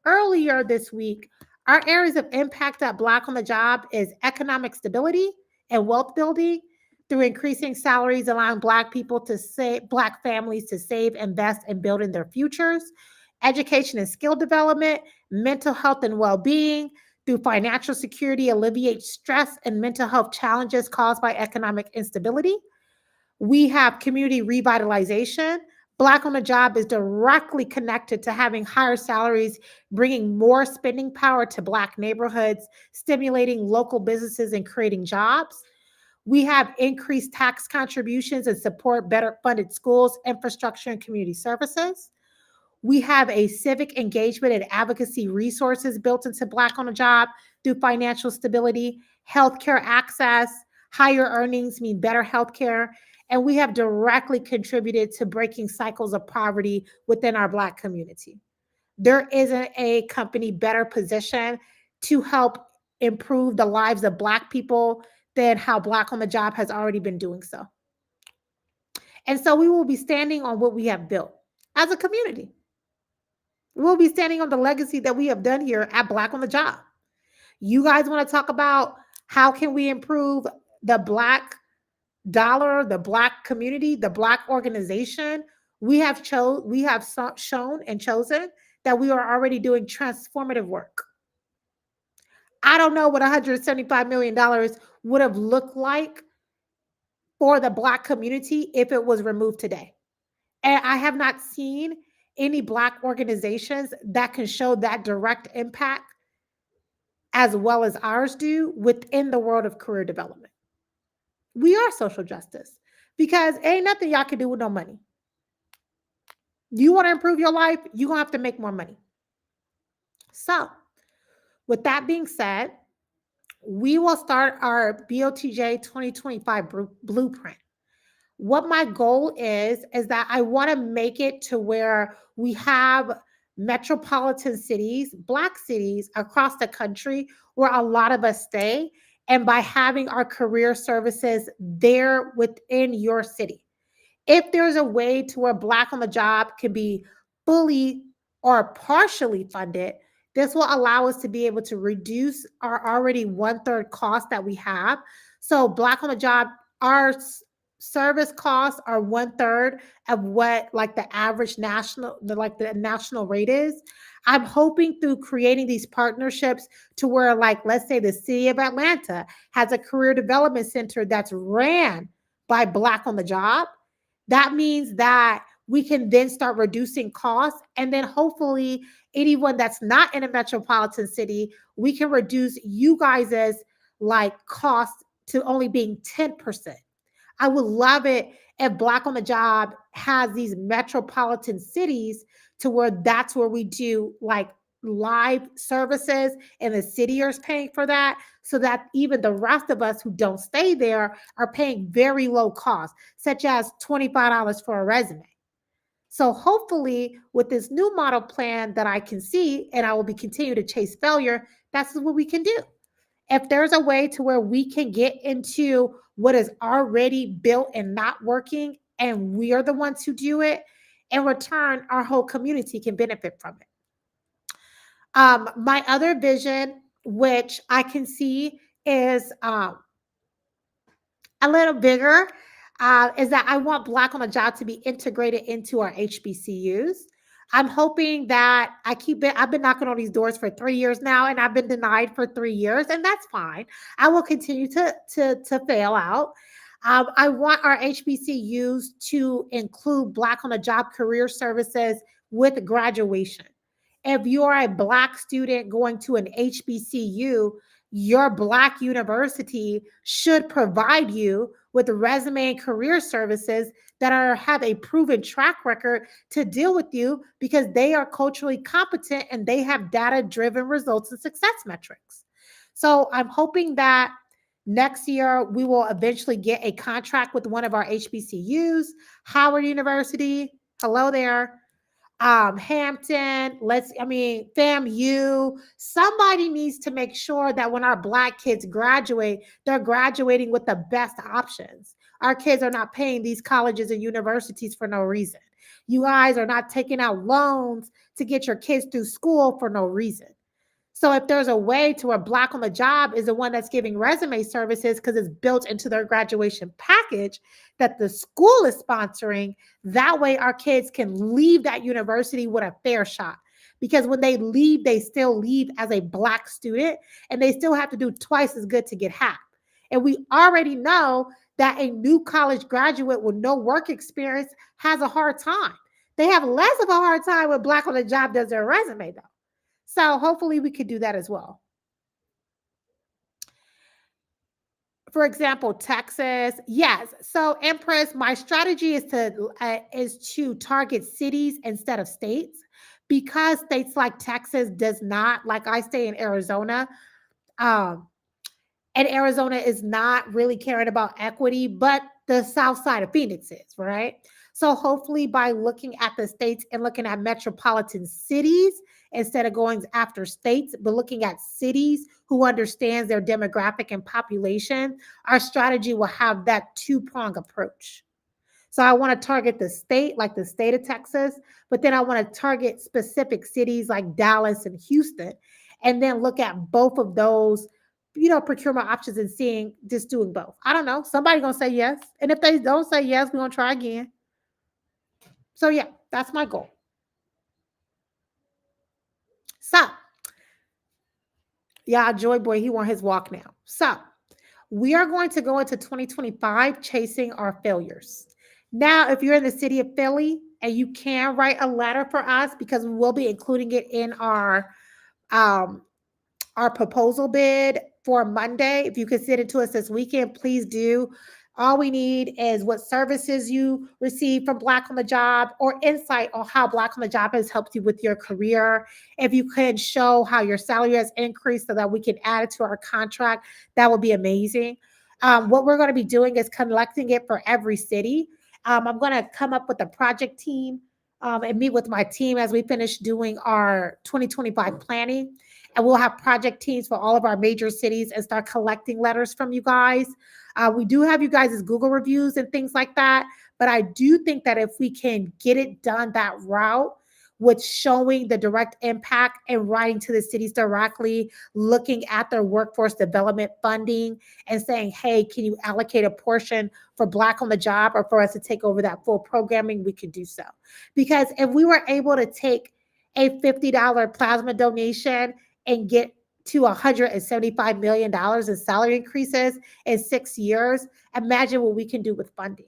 earlier this week, our areas of impact that Black on the job is economic stability and wealth building through increasing salaries, allowing Black people to save, Black families to save, invest, and build in their futures, education and skill development, mental health and well-being, through financial security, alleviate stress and mental health challenges caused by economic instability. We have community revitalization. Black on the job is directly connected to having higher salaries, bringing more spending power to Black neighborhoods, stimulating local businesses and creating jobs. We have increased tax contributions and support better funded schools, infrastructure, and community services. We have a civic engagement and advocacy resources built into Black on the job through financial stability, healthcare access, higher earnings mean better healthcare, and we have directly contributed to breaking cycles of poverty within our Black community. There isn't a company better positioned to help improve the lives of Black people than how Black on the job has already been doing so. And so we will be standing on what we have built as a community. We'll be standing on the legacy that we have done here at Black on the job. You guys want to talk about how can we improve the Black dollar, the Black community, the Black organization? We have shown and chosen that we are already doing transformative work. I don't know what $175 million would have looked like for the Black community if it was removed today. And I have not seen any Black organizations that can show that direct impact as well as ours do within the world of career development. We are social justice because ain't nothing y'all can do with no money. You want to improve your life, you're going to have to make more money. So, with that being said, we will start our BOTJ 2025 blueprint. What my goal is that I want to make it to where we have metropolitan cities, Black cities across the country where a lot of us stay, and by having our career services there within your city. If there's a way to where Black on the job can be fully or partially funded, This will allow us to be able to reduce our already 1/3 cost that we have. So Black on the job, our service costs are 1/3 of what like the average national, the national rate is. I'm hoping through creating these partnerships to where, like, let's say the city of Atlanta has a career development center that's ran by Black on the job. That means that we can then start reducing costs. And then hopefully, anyone that's not in a metropolitan city, we can reduce you guys' like cost to only being 10%. I would love it if Black on the Job has these metropolitan cities to where that's where we do like live services and the city is paying for that, so that even the rest of us who don't stay there are paying very low cost, such as $25 for a resume. So hopefully with this new model plan that I can see, and I will be continue to chase failure, that's what we can do. If there's a way to where we can get into what is already built and not working, and we are the ones who do it, in return, our whole community can benefit from it. My other vision, which I can see is a little bigger, is that I want Black on the Job to be integrated into our HBCUs. I'm hoping that I've been knocking on these doors for 3 years now, and I've been denied for 3 years, and that's fine. I will continue to fail out. I want our HBCUs to include Black on the Job career services with graduation. If you're a Black student going to an HBCU, your Black university should provide you with resume and career services that have a proven track record to deal with you, because they are culturally competent and they have data-driven results and success metrics. So I'm hoping that next year we will eventually get a contract with one of our HBCUs, Howard University. Hello there. Hampton, FAMU. Somebody needs to make sure that when our Black kids graduate, they're graduating with the best options. Our kids are not paying these colleges and universities for no reason. You guys are not taking out loans to get your kids through school for no reason. So if there's a way to where Black on the Job is the one that's giving resume services because it's built into their graduation package that the school is sponsoring, that way our kids can leave that university with a fair shot. Because when they leave, they still leave as a Black student, and they still have to do twice as good to get half. And we already know that a new college graduate with no work experience has a hard time. They have less of a hard time when Black on the Job does their resume, though. So hopefully we could do that as well. For example, Texas, yes. So Empress, my strategy is to target cities instead of states, because states like Texas does not, like I stay in Arizona, um, and Arizona is not really caring about equity, but the south side of Phoenix is, right? So hopefully by looking at the states and looking at metropolitan cities instead of going after states, but looking at cities who understands their demographic and population, our strategy will have that two-prong approach. So I want to target the state, like the state of Texas, but then I want to target specific cities like Dallas and Houston, and then look at both of those, procurement options and seeing just doing both. I don't know. Somebody's going to say yes. And if they don't say yes, we're going to try again. So yeah, that's my goal. So yeah, Joy Boy, he want his walk now. So we are going to go into 2025 chasing our failures. Now, if you're in the city of Philly and you can write a letter for us, because we will be including it in our proposal bid for Monday. If you could send it to us this weekend, please do. All we need is what services you receive from Black on the Job, or insight on how Black on the Job has helped you with your career. If you could show how your salary has increased so that we can add it to our contract, that would be amazing. What we're going to be doing is collecting it for every city. I'm going to come up with a project team and meet with my team as we finish doing our 2025 planning. And we'll have project teams for all of our major cities and start collecting letters from you guys. We do have you guys' Google reviews and things like that. But I do think that if we can get it done that route, with showing the direct impact and writing to the cities directly, looking at their workforce development funding and saying, hey, can you allocate a portion for Black on the job or for us to take over that full programming? We could do so. Because if we were able to take a $50 plasma donation and get to $175 million in salary increases in 6 years, imagine what we can do with funding.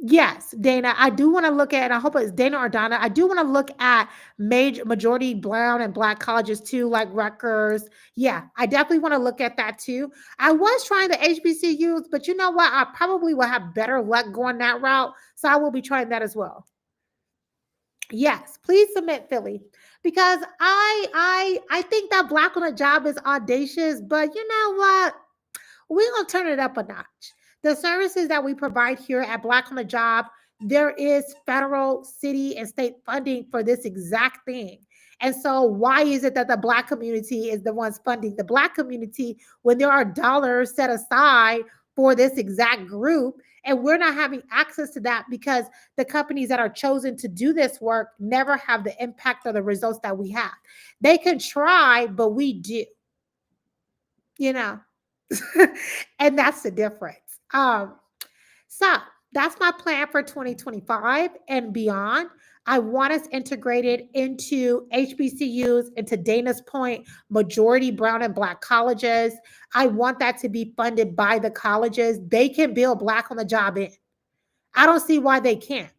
Yes, Dana, I do want to look at, and I hope it's Dana or Donna, I do want to look at majority brown and Black colleges too, like Rutgers. Yeah, I definitely want to look at that too. I was trying the HBCUs, but you know what? I probably will have better luck going that route. So I will be trying that as well. Yes, please submit Philly because I think that Black on a job is audacious, but you know what? We're going to turn it up a notch. The services that we provide here at Black on the Job, there is federal, city, and state funding for this exact thing. And so, why is it that the Black community is the ones funding the Black community when there are dollars set aside for this exact group? And we're not having access to that because the companies that are chosen to do this work never have the impact or the results that we have. They can try, but we do, you know. And that's the difference. So that's my plan for 2025 and beyond. I want us integrated into HBCUs, and to Dana's point, majority brown and Black colleges. I want that to be funded by the colleges. They can build Black on the job in. I don't see why they can't.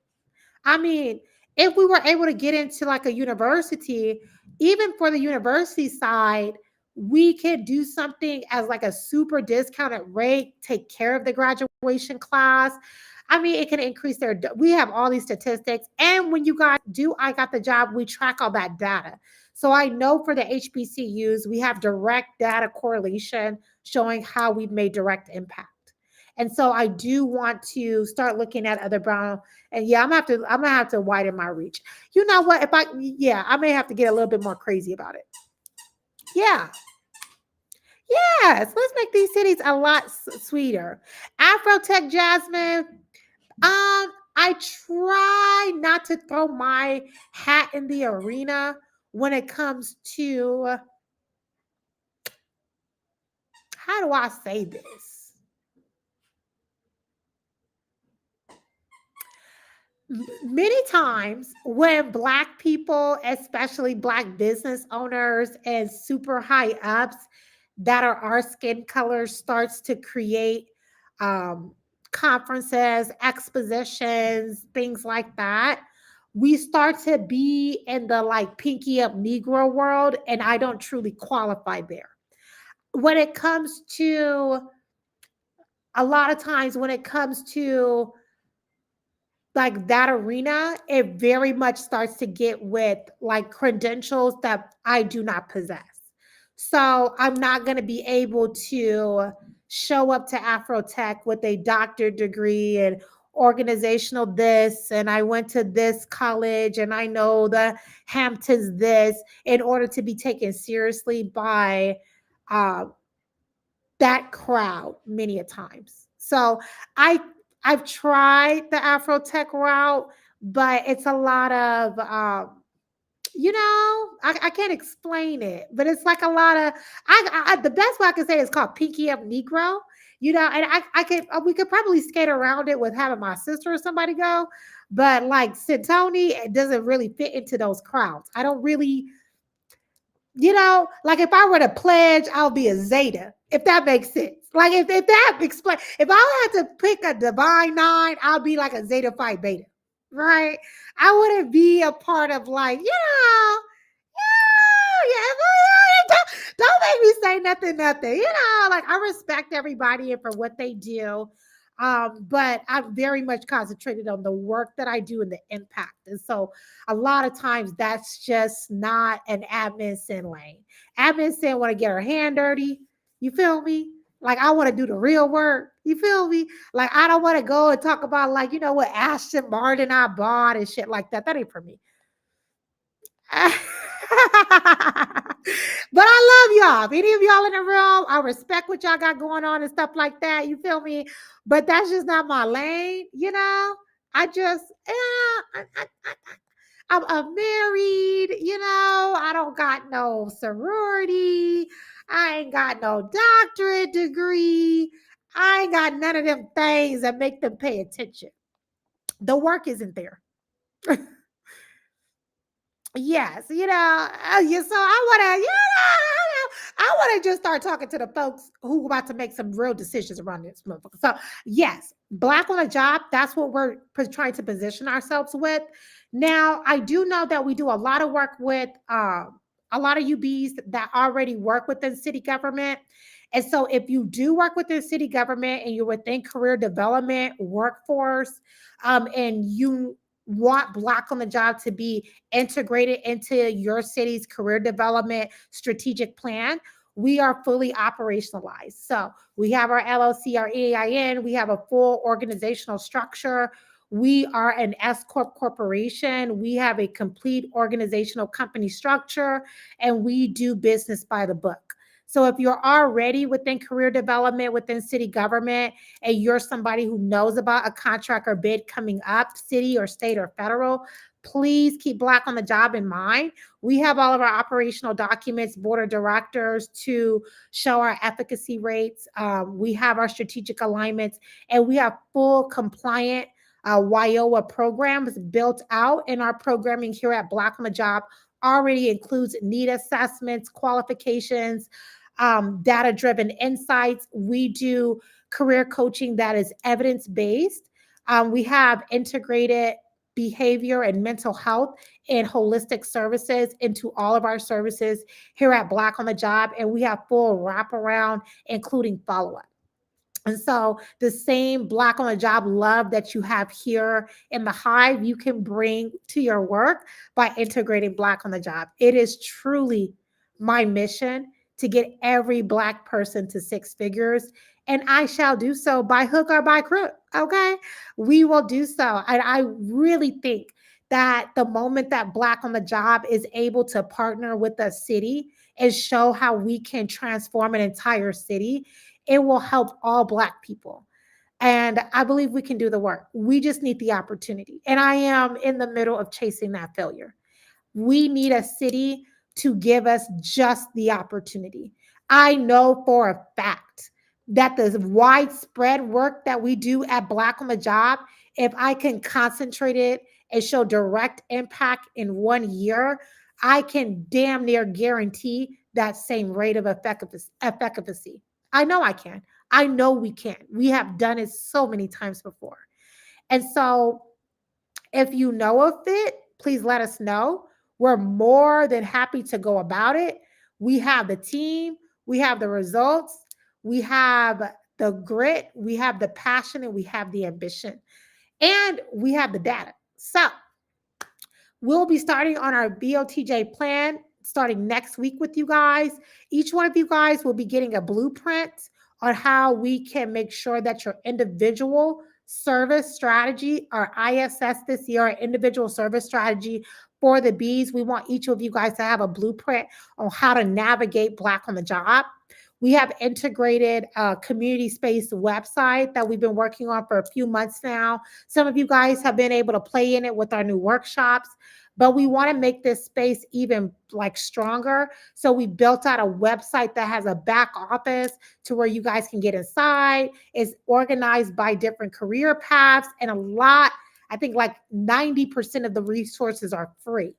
I mean, if we were able to get into like a university, even for the university side, we could do something as like a super discounted rate, take care of the graduation class. I mean, it can increase their, we have all these statistics. And when you guys do, I got the job, we track all that data. So I know for the HBCUs, we have direct data correlation showing how we've made direct impact. And so I do want to start looking at other brown. And yeah, I'm gonna have to widen my reach. You know what? I may have to get a little bit more crazy about it. Yeah. Yes, let's make these cities a lot sweeter. Afrotech Jasmine. I try not to throw my hat in the arena when it comes to, how do I say this? Many times when Black people, especially Black business owners and super high ups that are our skin color, starts to create conferences, expositions, things like that, we start to be in the like pinky up Negro world, and I don't truly qualify there. When it comes to, a lot of times when it comes to like that arena, it very much starts to get with like credentials that I do not possess. So I'm not going to be able to show up to Afrotech with a doctorate degree and organizational this, and I went to this college and I know the Hamptons this, in order to be taken seriously by uh, that crowd many a times. So I I've tried the Afrotech route, but it's a lot of I can't explain it, but it's like a lot of the best way I can say is called Pinky Up Negro. And I could we could probably skate around it with having my sister or somebody go, but like Sintoni, it doesn't really fit into those crowds. I don't really, like if I were to pledge, I'll be a Zeta, if that makes sense. Like if that explain, if I had to pick a divine nine, I'll be like a Zeta Phi Beta, right? I wouldn't be a part of like, don't make me say nothing. Like I respect everybody and for what they do. But I'm very much concentrated on the work that I do and the impact. And so a lot of times that's just not an admin sin lane. Admin sin want to get her hand dirty. You feel me? Like I want to do the real work. You feel me? Like I don't want to go and talk about like, what Ashton Martin I bought and shit like that. That ain't for me. But I love y'all. If any of y'all in the room, I respect what y'all got going on and stuff like that. You feel me? But that's just not my lane, I just, I'm married, I don't got no sorority. I ain't got no doctorate degree. I ain't got none of them things that make them pay attention. The work isn't there. Yes, yeah, so I want to just start talking to the folks who about to make some real decisions around this motherfucker. So, yes, black on a job, that's what we're trying to position ourselves with. Now, I do know that we do a lot of work with a lot of UBs that already work within city government. And so, if you do work within city government and you're within career development, workforce, and you want black on the job to be integrated into your city's career development strategic plan, we are fully operationalized. So we have our LLC, our EIN, we have a full organizational structure. We are an S Corp corporation. We have a complete organizational company structure, and we do business by the book. So if you're already within career development within city government and you're somebody who knows about a contract or bid coming up, city or state or federal, please keep Black on the job in mind. We have all of our operational documents, board of directors to show our efficacy rates. We have our strategic alignments, and we have full compliant WIOA programs built out in our programming here at Black on the Job. Already includes need assessments, qualifications, data driven insights. We do career coaching that is evidence based. We have integrated behavior and mental health and holistic services into all of our services here at Black on the Job. And we have full wraparound, including follow up. And so the same Black on the job love that you have here in the Hive, you can bring to your work by integrating Black on the job. It is truly my mission to get every Black person to six figures, and I shall do so by hook or by crook. Okay. We will do so. And I really think that the moment that Black on the job is able to partner with a city and show how we can transform an entire city, it will help all Black people. And I believe we can do the work. We just need the opportunity. And I am in the middle of chasing that failure. We need a city to give us just the opportunity. I know for a fact that the widespread work that we do at Black on the Job, if I can concentrate it and show direct impact in 1 year, I can damn near guarantee that same rate of efficacy. I know I can. I know we can. We have done it so many times before. And so if you know of it, please let us know. We're more than happy to go about it. We have the team, we have the results, we have the grit, we have the passion, and we have the ambition, and we have the data. So we'll be starting on our BOTJ plan starting next week with you guys. Each one of you guys will be getting a blueprint on how we can make sure that your individual service strategy, our ISS this year, our individual service strategy for the bees. We want each of you guys to have a blueprint on how to navigate Black on the job. We have integrated a community space website that we've been working on for a few months now. Some of you guys have been able to play in it with our new workshops, but we want to make this space even like stronger. So we built out a website that has a back office to where you guys can get inside. It's organized by different career paths, and a lot, I think like 90% of the resources are free.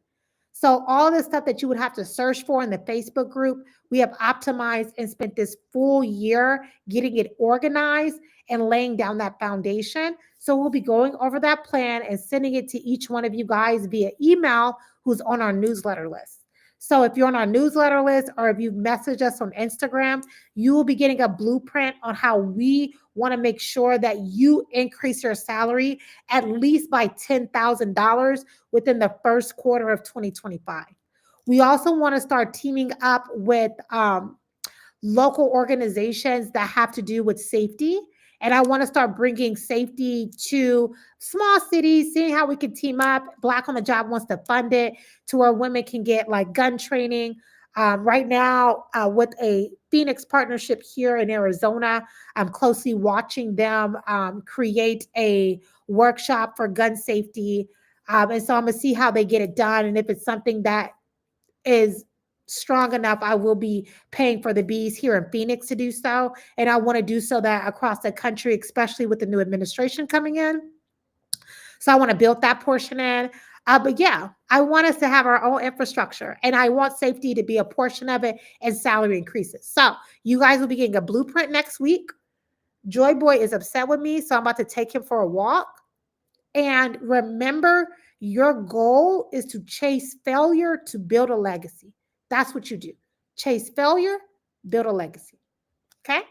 So all the stuff that you would have to search for in the Facebook group, we have optimized and spent this full year getting it organized and laying down that foundation. So we'll be going over that plan and sending it to each one of you guys via email who's on our newsletter list. So if you're on our newsletter list or if you message us on Instagram, you will be getting a blueprint on how we want to make sure that you increase your salary at least by $10,000 within the first quarter of 2025. We also want to start teaming up with local organizations that have to do with safety. And I want to start bringing safety to small cities, seeing how we can team up. Black on the Job wants to fund it to where women can get like gun training. Right now, with a Phoenix partnership here in Arizona, I'm closely watching them create a workshop for gun safety. And so I'm going to see how they get it done. And if it's something that is strong enough, I will be paying for the bees here in Phoenix to do so. And I want to do so that across the country, especially with the new administration coming in. So I want to build that portion in. But yeah, I want us to have our own infrastructure and I want safety to be a portion of it and salary increases. So you guys will be getting a blueprint next week. Joy Boy is upset with me, so I'm about to take him for a walk. And remember, your goal is to chase failure to build a legacy. That's what you do. Chase failure, build a legacy. Okay?